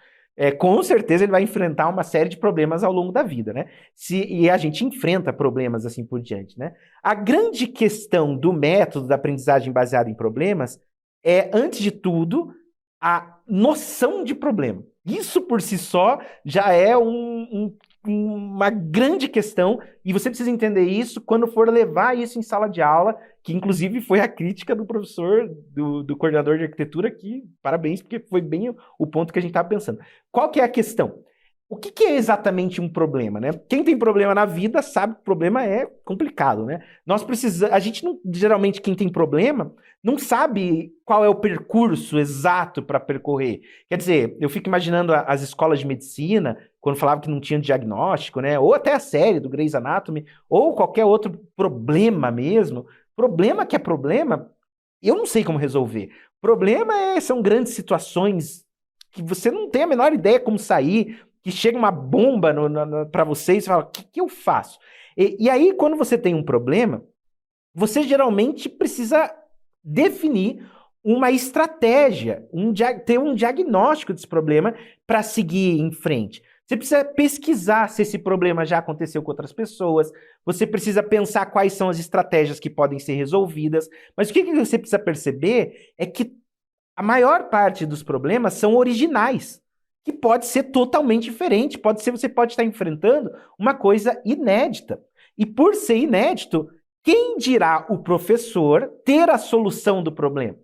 S1: com certeza ele vai enfrentar uma série de problemas ao longo da vida, né? E a gente enfrenta problemas assim por diante, né? A grande questão do método da aprendizagem baseada em problemas é, antes de tudo, a noção de problema. Isso por si só já é uma grande questão, e você precisa entender isso quando for levar isso em sala de aula, que inclusive foi a crítica do professor, do coordenador de arquitetura, que parabéns, porque foi bem o ponto que a gente estava pensando. Qual que é a questão? O que é exatamente um problema, né? Quem tem problema na vida sabe que o problema é complicado, né? A gente não, geralmente, quem tem problema, não sabe qual é o percurso exato para percorrer. Quer dizer, eu fico imaginando as escolas de medicina, quando falavam que não tinha diagnóstico, né? Ou até a série do Grey's Anatomy, ou qualquer outro problema mesmo. Problema que é problema, eu não sei como resolver. Problema são grandes situações que você não tem a menor ideia como sair, que chega uma bomba para você e você fala: o que eu faço? E aí, quando você tem um problema, você geralmente precisa definir uma estratégia, ter um diagnóstico desse problema para seguir em frente. Você precisa pesquisar se esse problema já aconteceu com outras pessoas, você precisa pensar quais são as estratégias que podem ser resolvidas, mas o que você precisa perceber é que a maior parte dos problemas são originais, que pode ser totalmente diferente, você pode estar enfrentando uma coisa inédita. E por ser inédito, quem dirá o professor ter a solução do problema?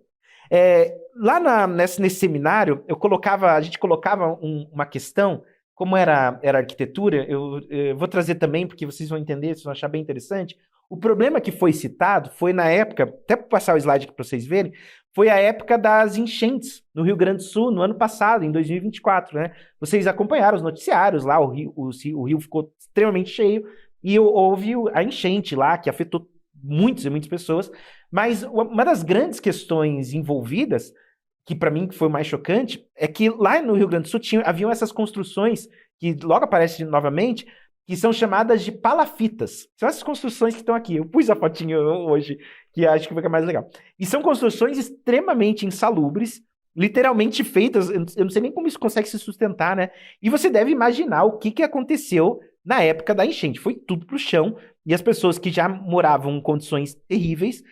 S1: Lá nesse seminário, a gente colocava uma questão, como era arquitetura, eu vou trazer também, porque vocês vão entender, vocês vão achar bem interessante. O problema que foi citado foi na época, até para passar o slide aqui para vocês verem, foi a época das enchentes no Rio Grande do Sul, no ano passado, em 2024, né? Vocês acompanharam os noticiários lá, o rio ficou extremamente cheio e houve a enchente lá, que afetou muitas e muitas pessoas, mas uma das grandes questões envolvidas, que para mim foi o mais chocante, é que lá no Rio Grande do Sul haviam essas construções, que logo aparecem novamente, que são chamadas de palafitas. São essas construções que estão aqui. Eu pus a fotinho hoje, que acho que fica mais legal. E são construções extremamente insalubres, literalmente feitas, eu não sei nem como isso consegue se sustentar, né? E você deve imaginar o que aconteceu na época da enchente. Foi tudo pro chão, e as pessoas que já moravam em condições terríveis,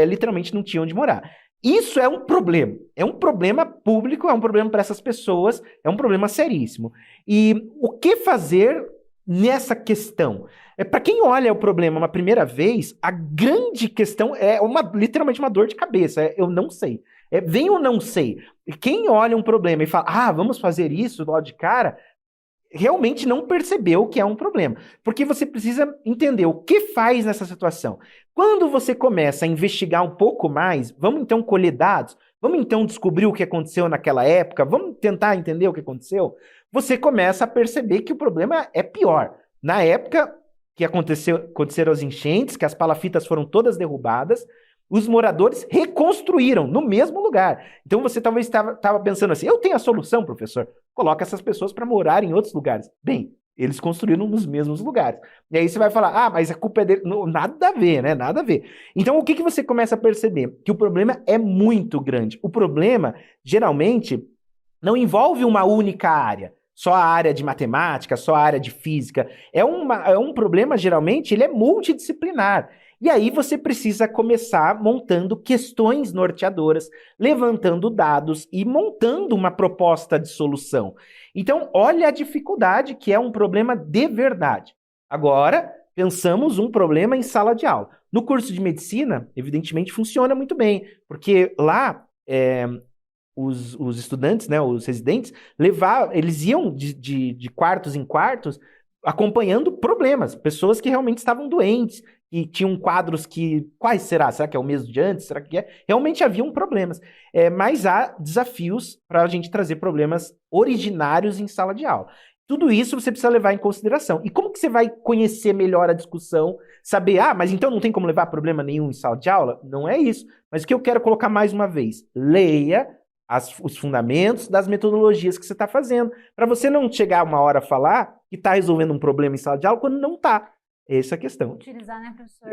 S1: literalmente não tinham onde morar. Isso é um problema. É um problema público, é um problema para essas pessoas, é um problema seríssimo. E o que fazer nessa questão? Para quem olha o problema uma primeira vez, a grande questão é literalmente uma dor de cabeça. Eu não sei. Vem ou não sei. Quem olha um problema e fala, vamos fazer isso logo de cara, realmente não percebeu que é um problema. Porque você precisa entender o que faz nessa situação. Quando você começa a investigar um pouco mais, vamos então colher dados, vamos então descobrir o que aconteceu naquela época, vamos tentar entender o que aconteceu, você começa a perceber que o problema é pior. Na época que aconteceram as enchentes, que as palafitas foram todas derrubadas, os moradores reconstruíram no mesmo lugar. Então você talvez estava pensando assim, eu tenho a solução, professor. Coloca essas pessoas para morar em outros lugares. Bem, eles construíram nos mesmos lugares. E aí você vai falar, mas a culpa é dele. Não, nada a ver, né? Nada a ver. Então o que você começa a perceber? Que o problema é muito grande. O problema, geralmente, não envolve uma única área. Só a área de matemática, só a área de física. É um problema, geralmente, ele é multidisciplinar. E aí você precisa começar montando questões norteadoras, levantando dados e montando uma proposta de solução. Então, olha a dificuldade que é um problema de verdade. Agora, pensamos um problema em sala de aula. No curso de medicina, evidentemente, funciona muito bem, porque lá os estudantes, né, os residentes, eles iam de quartos em quartos acompanhando problemas, pessoas que realmente estavam doentes, e tinham quadros que... Quais será? Será que é o mesmo de antes? Será que é? Realmente haviam problemas. Mas há desafios para a gente trazer problemas originários em sala de aula. Tudo isso você precisa levar em consideração. E como que você vai conhecer melhor a discussão? Saber, mas então não tem como levar problema nenhum em sala de aula? Não é isso. Mas o que eu quero colocar mais uma vez? Leia os fundamentos das metodologias que você está fazendo. Para você não chegar uma hora a falar que está resolvendo um problema em sala de aula quando não está. Essa é a questão.
S2: Utilizar, né, professor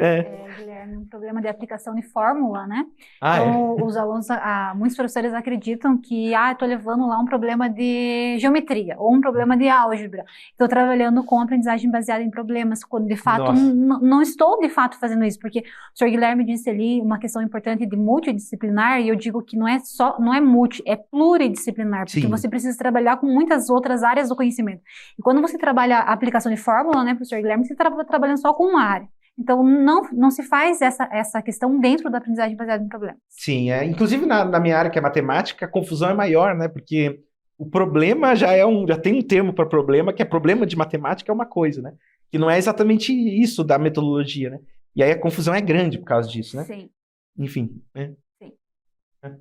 S2: Guilherme, um problema de aplicação de fórmula, né? Então, os alunos, muitos professores acreditam que, estou levando lá um problema de geometria, ou um problema de álgebra. Estou trabalhando com aprendizagem baseada em problemas, quando de fato não estou de fato fazendo isso, porque o professor Guilherme disse ali uma questão importante de multidisciplinar, e eu digo que não é multi, é pluridisciplinar, porque você precisa trabalhar com muitas outras áreas do conhecimento. E quando você trabalha a aplicação de fórmula, né, professor Guilherme, você trabalhando só com uma área. Então, não se faz essa questão dentro da aprendizagem baseada em problemas.
S1: Sim, inclusive na minha área, que é matemática, a confusão é maior, né? Porque o problema já tem um termo para problema, que é problema de matemática é uma coisa, né? Que não é exatamente isso da metodologia, né? E aí a confusão é grande por causa disso, né?
S2: Sim.
S1: Enfim, né?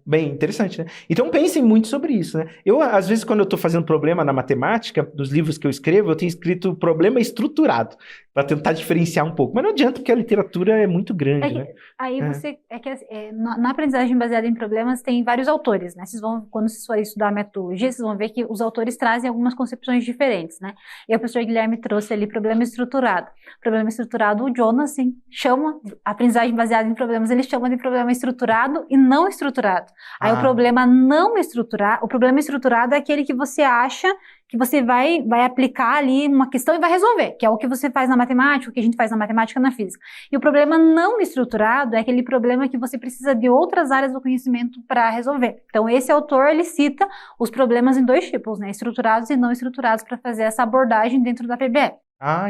S1: Bem interessante, né? Então pensem muito sobre isso, né? Eu, às vezes, quando eu estou fazendo problema na matemática, nos livros que eu escrevo, eu tenho escrito problema estruturado, para tentar diferenciar um pouco. Mas não adianta, porque a literatura é muito grande, né?
S2: Aí na aprendizagem baseada em problemas tem vários autores, né? Quando vocês forem estudar a metodologia, vocês vão ver que os autores trazem algumas concepções diferentes, né? E o professor Guilherme trouxe ali problema estruturado. Problema estruturado, o Jonas chama, aprendizagem baseada em problemas, ele chama de problema estruturado e não estruturado. Aí o problema estruturado é aquele que você acha que você vai aplicar ali uma questão e vai resolver, que é o que você faz na matemática, o que a gente faz na matemática e na física. E o problema não estruturado é aquele problema que você precisa de outras áreas do conhecimento para resolver. Então esse autor, ele cita os problemas em dois tipos, né? Estruturados e não estruturados, para fazer essa abordagem dentro da PBE.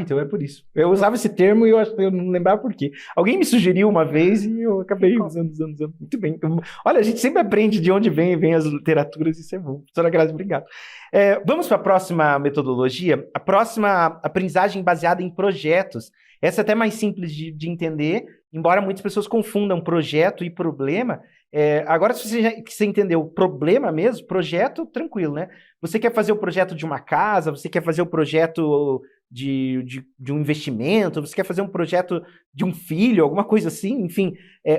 S1: Então é por isso. Eu usava esse termo e eu não lembrava por quê. Alguém me sugeriu uma vez e eu acabei usando. Muito bem. Olha, a gente sempre aprende de onde vem as literaturas, isso é bom. Professora Grazi, obrigado. Vamos para a próxima metodologia. A próxima, aprendizagem baseada em projetos. Essa é até mais simples de entender, embora muitas pessoas confundam projeto e problema. Agora, se você entendeu o problema mesmo, projeto, tranquilo, né? Você quer fazer o projeto de uma casa, você quer fazer o projeto de um investimento, você quer fazer um projeto de um filho, alguma coisa assim, enfim.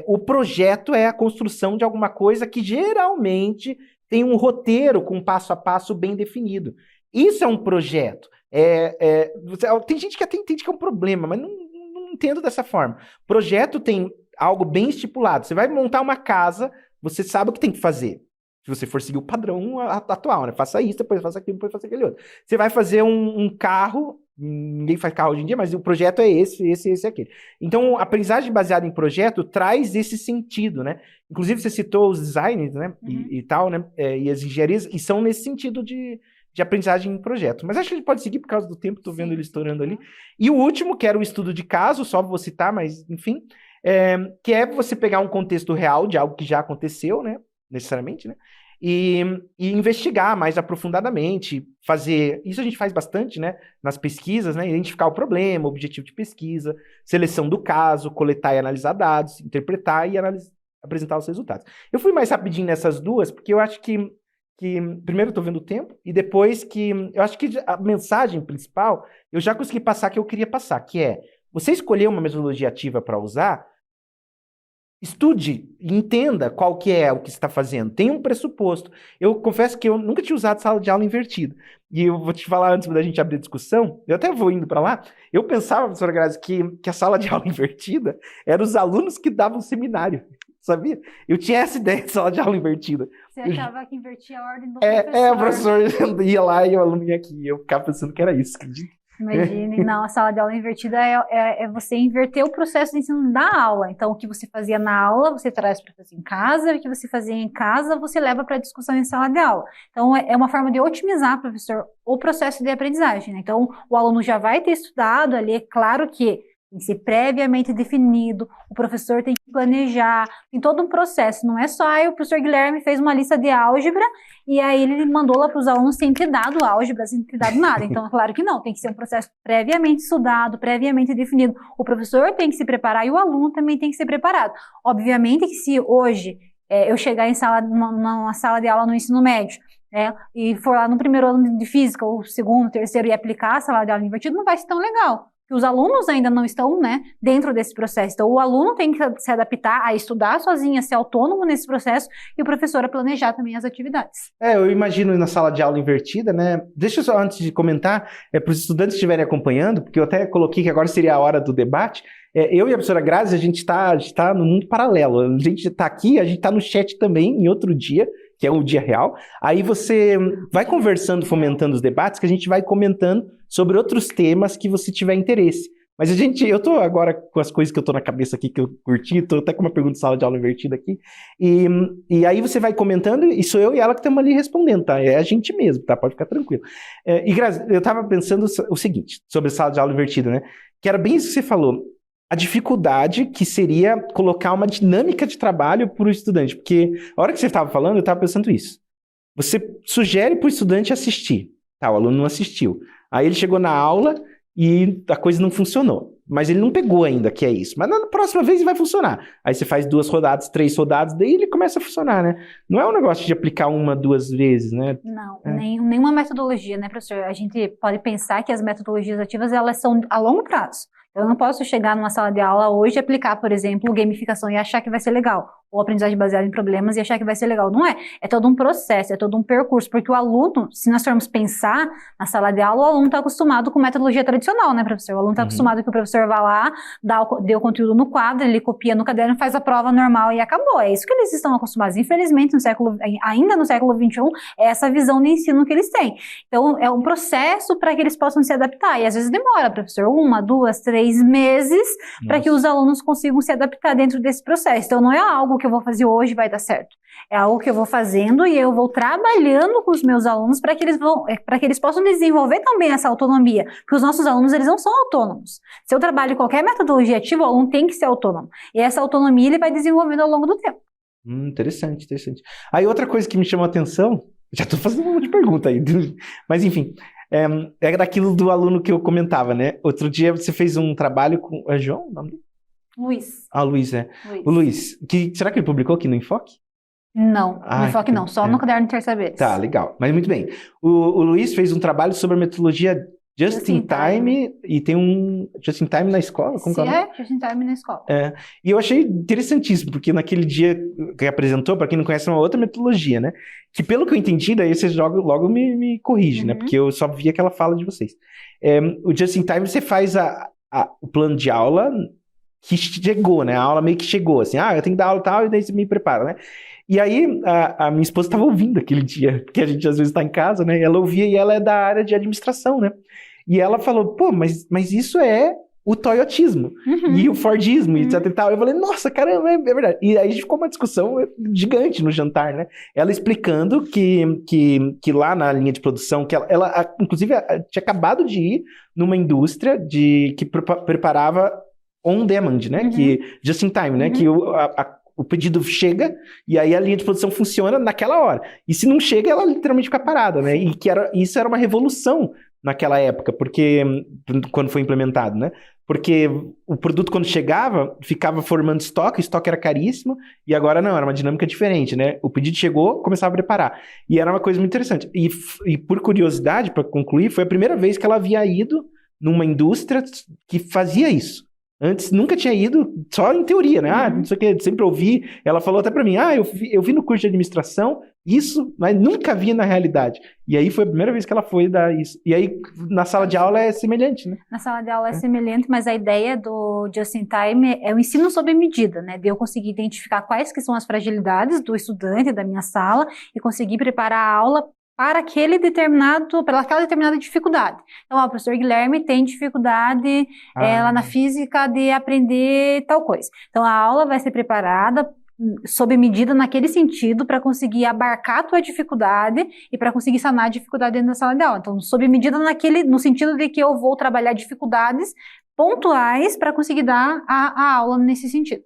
S1: O projeto é a construção de alguma coisa que geralmente tem um roteiro com passo a passo bem definido. Isso é um projeto. Tem gente que até entende que é um problema, mas não entendo dessa forma. Projeto tem algo bem estipulado. Você vai montar uma casa, você sabe o que tem que fazer. Se você for seguir o padrão atual, né? Faça isso, depois faça aquilo, depois faça aquele outro. Você vai fazer um carro, ninguém faz carro hoje em dia, mas o projeto é esse, aquele. Então, a aprendizagem baseada em projeto traz esse sentido, né? Inclusive, você citou os designers, né? E tal, né? E as engenharias, e são nesse sentido de aprendizagem em projeto. Mas acho que a gente pode seguir por causa do tempo, tô vendo ele estourando ali. E o último, que era o estudo de caso, só vou citar, mas enfim, que é você pegar um contexto real de algo que já aconteceu, né? Necessariamente, né? E investigar mais aprofundadamente, fazer... Isso a gente faz bastante, né? Nas pesquisas, né? Identificar o problema, o objetivo de pesquisa, seleção do caso, coletar e analisar dados, interpretar e apresentar os resultados. Eu fui mais rapidinho nessas duas, porque eu acho que primeiro eu tô vendo o tempo, e depois que... Eu acho que a mensagem principal, eu já consegui passar que eu queria passar, que é, você escolher uma metodologia ativa para usar, estude e entenda qual que é o que você está fazendo. Tem um pressuposto. Eu confesso que eu nunca tinha usado sala de aula invertida. E eu vou te falar antes da gente abrir a discussão, eu até vou indo para lá, eu pensava, professora Grazi, que a sala de aula invertida eram os alunos que davam seminário. Sabia? Eu tinha essa ideia de sala de aula invertida.
S2: Você achava que invertia a ordem do professor.
S1: O professor ia lá e o aluno ia aqui. Eu ficava pensando que era isso, acredita?
S2: Imagine, não, a sala de aula invertida é você inverter o processo de ensino da aula. Então, o que você fazia na aula, você traz para fazer em casa, o que você fazia em casa, você leva para discussão em sala de aula. Então, é uma forma de otimizar, professor, o processo de aprendizagem, né? Então, o aluno já vai ter estudado ali, é claro que tem que ser previamente definido, o professor tem que planejar, tem todo um processo, não é só o professor Guilherme fez uma lista de álgebra e aí ele mandou lá para os alunos sem ter dado álgebra, sem ter dado nada. Então, é claro que não, tem que ser um processo previamente estudado, previamente definido. O professor tem que se preparar e o aluno também tem que ser preparado. Obviamente que se hoje eu chegar em numa sala de aula no ensino médio, e for lá no primeiro ano de física, ou segundo, terceiro, e aplicar a sala de aula invertida, não vai ser tão legal. Os alunos ainda não estão, né, dentro desse processo. Então, o aluno tem que se adaptar a estudar sozinho, a ser autônomo nesse processo, e o professor a planejar também as atividades.
S1: Eu imagino na sala de aula invertida, né? Deixa eu só, antes de comentar, para os estudantes estiverem acompanhando, porque eu até coloquei que agora seria a hora do debate. Eu e a professora Grazi, a gente está no mundo paralelo. A gente está aqui, a gente está no chat também, em outro dia, que é o dia real. Aí você vai conversando, fomentando os debates, que a gente vai comentando sobre outros temas que você tiver interesse. Mas eu tô agora com as coisas que eu tô na cabeça aqui, que eu curti, tô até com uma pergunta de sala de aula invertida aqui, e aí você vai comentando, e sou eu e ela que estamos ali respondendo, tá? É a gente mesmo, tá? Pode ficar tranquilo. E Grazi, eu tava pensando o seguinte, sobre a sala de aula invertida, né? Que era bem isso que você falou, a dificuldade que seria colocar uma dinâmica de trabalho para o estudante, porque a hora que você estava falando, eu estava pensando isso. Você sugere para o estudante assistir, tá? O aluno não assistiu. Aí ele chegou na aula e a coisa não funcionou. Mas ele não pegou ainda que é isso. Mas na próxima vez vai funcionar. Aí você faz 2 rodadas, 3 rodadas, daí ele começa a funcionar, né? Não é um negócio de aplicar 1, 2 vezes, né?
S2: Não, nenhuma metodologia, né, professor? A gente pode pensar que as metodologias ativas, elas são a longo prazo. Eu não posso chegar numa sala de aula hoje e aplicar, por exemplo, gamificação e achar que vai ser legal. Ou aprendizagem baseada em problemas e achar que vai ser legal. Não é. É todo um processo, é todo um percurso. Porque o aluno, se nós formos pensar na sala de aula, o aluno está acostumado com metodologia tradicional, né, professor? O aluno está acostumado que o professor vai lá, dê o conteúdo no quadro, ele copia no caderno, faz a prova normal e acabou. É isso que eles estão acostumados. Infelizmente, ainda no século XXI, é essa visão de ensino que eles têm. Então, é um processo para que eles possam se adaptar. E às vezes demora, professor, 1, 2, 3 meses para que os alunos consigam se adaptar dentro desse processo. Então, não é algo que eu vou fazer hoje vai dar certo. É algo que eu vou fazendo e eu vou trabalhando com os meus alunos para que eles possam desenvolver também essa autonomia. Porque os nossos alunos, eles não são autônomos. Se eu trabalho qualquer metodologia ativa, o aluno tem que ser autônomo. E essa autonomia ele vai desenvolvendo ao longo do tempo.
S1: Interessante. Aí outra coisa que me chamou a atenção, já estou fazendo um monte de pergunta aí, mas enfim, é daquilo do aluno que eu comentava, né? Outro dia você fez um trabalho com... É João o nome dele?
S2: Luiz.
S1: Luiz, é. Luiz. O Luiz, será que ele publicou aqui no Enfoque?
S2: Não, no Enfoque não, só no Caderno de Terça Vez.
S1: Tá, legal. Mas muito bem. O Luiz fez um trabalho sobre a metodologia Just in Time, e tem um Just in Time na escola? Como que é?
S2: Just in Time na escola.
S1: E eu achei interessantíssimo, porque naquele dia que apresentou, para quem não conhece, é uma outra metodologia, né? Que pelo que eu entendi, daí vocês logo me corrigem, né? Porque eu só vi aquela fala de vocês. O Just in Time, você faz o plano de aula que chegou, né? A aula meio que chegou, assim, eu tenho que dar aula e tal, e daí você me prepara, né? E aí, a minha esposa estava ouvindo aquele dia, porque a gente às vezes está em casa, né? E ela ouvia, e ela é da área de administração, né? E ela falou, pô, mas isso é o toyotismo e o fordismo, e etc e tal. Eu falei, nossa, caramba, é verdade. E aí ficou uma discussão gigante no jantar, né? Ela explicando que lá na linha de produção, que ela inclusive, tinha acabado de ir numa indústria que preparava on demand, né? Que, just in time, né? Que o pedido chega e aí a linha de produção funciona naquela hora. E se não chega, ela literalmente fica parada, né? E isso era uma revolução naquela época, porque quando foi implementado, né? Porque o produto, quando chegava, ficava formando estoque, o estoque era caríssimo, e agora não, era uma dinâmica diferente, né? O pedido chegou, começava a preparar. E era uma coisa muito interessante. E por curiosidade, para concluir, foi a primeira vez que ela havia ido numa indústria que fazia isso. Antes nunca tinha ido, só em teoria, né? Não sei o que, sempre ouvi. Ela falou até pra mim, eu vi no curso de administração isso, mas nunca vi na realidade. E aí foi a primeira vez que ela foi dar isso. E aí na sala de aula é semelhante, né?
S2: Na sala de aula é semelhante, mas a ideia do Just in Time é o ensino sob medida, né? De eu conseguir identificar quais que são as fragilidades do estudante da minha sala e conseguir preparar a aula para aquela determinada dificuldade. Então, o professor Guilherme tem dificuldade lá na física de aprender tal coisa. Então, a aula vai ser preparada sob medida naquele sentido para conseguir abarcar a tua dificuldade e para conseguir sanar a dificuldade dentro da sala de aula. Então, sob medida no sentido de que eu vou trabalhar dificuldades pontuais para conseguir dar a aula nesse sentido.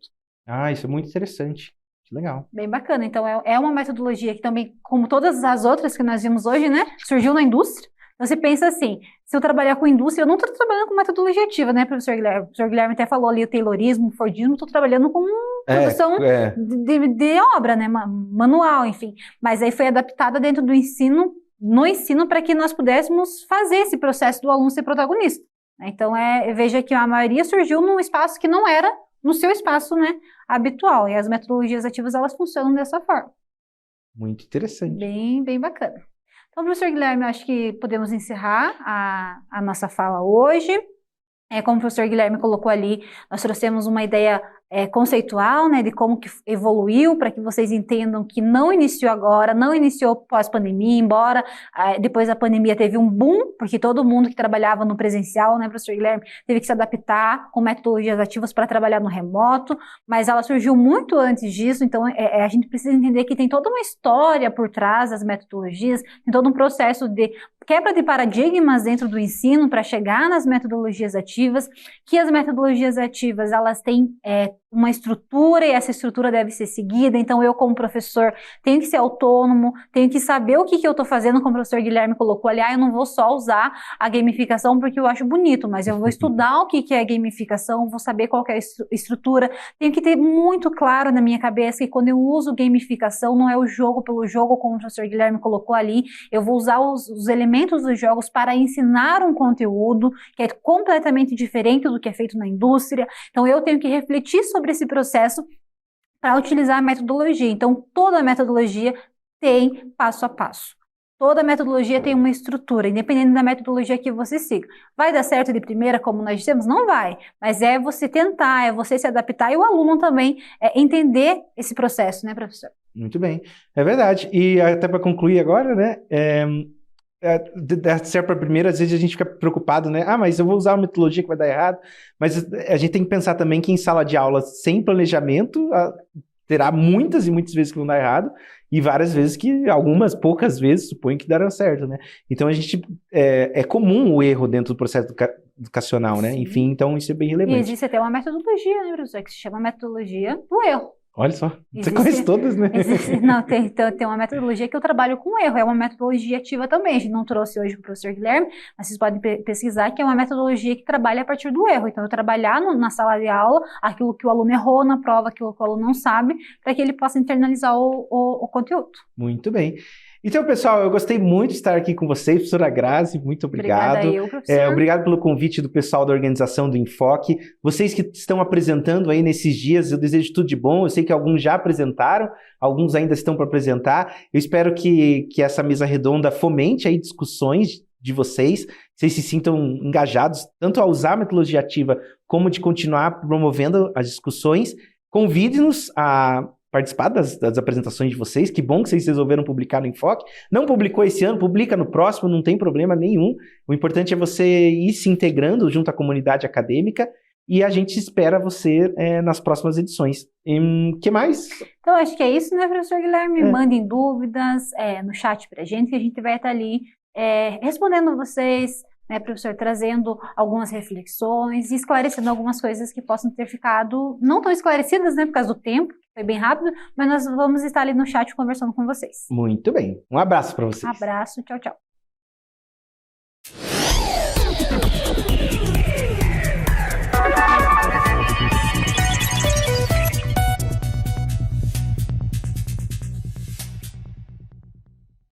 S1: Isso é muito interessante. Legal.
S2: Bem bacana. Então, é uma metodologia que também, como todas as outras que nós vimos hoje, né, surgiu na indústria. Então, você pensa assim, se eu trabalhar com indústria, eu não estou trabalhando com metodologia ativa, né, professor Guilherme? O professor Guilherme até falou ali o Taylorismo, o Fordismo, estou trabalhando com produção de obra, né, manual, enfim. Mas aí foi adaptada dentro do ensino, no ensino, para que nós pudéssemos fazer esse processo do aluno ser protagonista. Então, veja que a maioria surgiu num espaço que não era no seu espaço, né, habitual. E as metodologias ativas, elas funcionam dessa forma.
S1: Muito interessante.
S2: Bem, bem bacana. Então, professor Guilherme, eu acho que podemos encerrar a nossa fala hoje. Como o professor Guilherme colocou ali, nós trouxemos uma ideia conceitual, né, de como que evoluiu, para que vocês entendam que não iniciou agora, não iniciou pós-pandemia, embora depois da pandemia teve um boom, porque todo mundo que trabalhava no presencial, né, professor Guilherme, teve que se adaptar com metodologias ativas para trabalhar no remoto, mas ela surgiu muito antes disso, então a gente precisa entender que tem toda uma história por trás das metodologias, tem todo um processo de quebra de paradigmas dentro do ensino para chegar nas metodologias ativas, que as metodologias ativas, elas têm uma estrutura e essa estrutura deve ser seguida, então eu como professor tenho que ser autônomo, tenho que saber o que eu estou fazendo, como o professor Guilherme colocou ali, eu não vou só usar a gamificação porque eu acho bonito, mas eu vou estudar o que é gamificação, vou saber qual que é a estrutura, tenho que ter muito claro na minha cabeça que quando eu uso gamificação não é o jogo pelo jogo, como o professor Guilherme colocou ali, eu vou usar os elementos dos jogos para ensinar um conteúdo que é completamente diferente do que é feito na indústria, então eu tenho que refletir sobre esse processo para utilizar a metodologia. Então, toda a metodologia tem passo a passo. Toda metodologia tem uma estrutura, independente da metodologia que você siga. Vai dar certo de primeira, como nós dissemos? Não vai. Mas é você tentar, é você se adaptar e o aluno também entender esse processo, né, professor?
S1: Muito bem. É verdade. E até para concluir agora, né, certo para a primeira, às vezes a gente fica preocupado, né? Mas eu vou usar uma metodologia que vai dar errado. Mas a gente tem que pensar também que em sala de aula sem planejamento terá muitas e muitas vezes que vão dar errado e várias vezes que, algumas poucas vezes, suponho que darão certo, né? Então a gente, é comum o erro dentro do processo educacional, né? Sim. Enfim, então isso é bem relevante.
S2: E existe até uma metodologia, né, professor, que se chama metodologia do erro.
S1: Olha só, você conhece todas, né?
S2: Não, tem uma metodologia que eu trabalho com erro, é uma metodologia ativa também, a gente não trouxe hoje para o professor Guilherme, mas vocês podem pesquisar que é uma metodologia que trabalha a partir do erro, então eu trabalhar na sala de aula, aquilo que o aluno errou na prova, aquilo que o aluno não sabe, para que ele possa internalizar o conteúdo.
S1: Muito bem. Então, pessoal, eu gostei muito de estar aqui com vocês, professora Grazi, muito obrigado.
S2: Obrigada eu, professor.
S1: Obrigado pelo convite do pessoal da organização do Enfoque. Vocês que estão apresentando aí nesses dias, eu desejo tudo de bom. Eu sei que alguns já apresentaram, alguns ainda estão para apresentar. Eu espero que essa mesa redonda fomente aí discussões de vocês, que vocês se sintam engajados tanto a usar a metodologia ativa como de continuar promovendo as discussões. Convide-nos a participar das apresentações de vocês. Que bom que vocês resolveram publicar no Enfoque. Não publicou esse ano, publica no próximo, não tem problema nenhum. O importante é você ir se integrando junto à comunidade acadêmica e a gente espera você nas próximas edições. Que mais?
S2: Então, acho que é isso, né, professor Guilherme? Mandem dúvidas no chat pra gente, que a gente vai estar ali respondendo vocês, né, professor, trazendo algumas reflexões e esclarecendo algumas coisas que possam ter ficado não tão esclarecidas, né, por causa do tempo, que foi bem rápido, mas nós vamos estar ali no chat conversando com vocês.
S1: Muito bem. Um abraço para vocês.
S2: Abraço, tchau, tchau.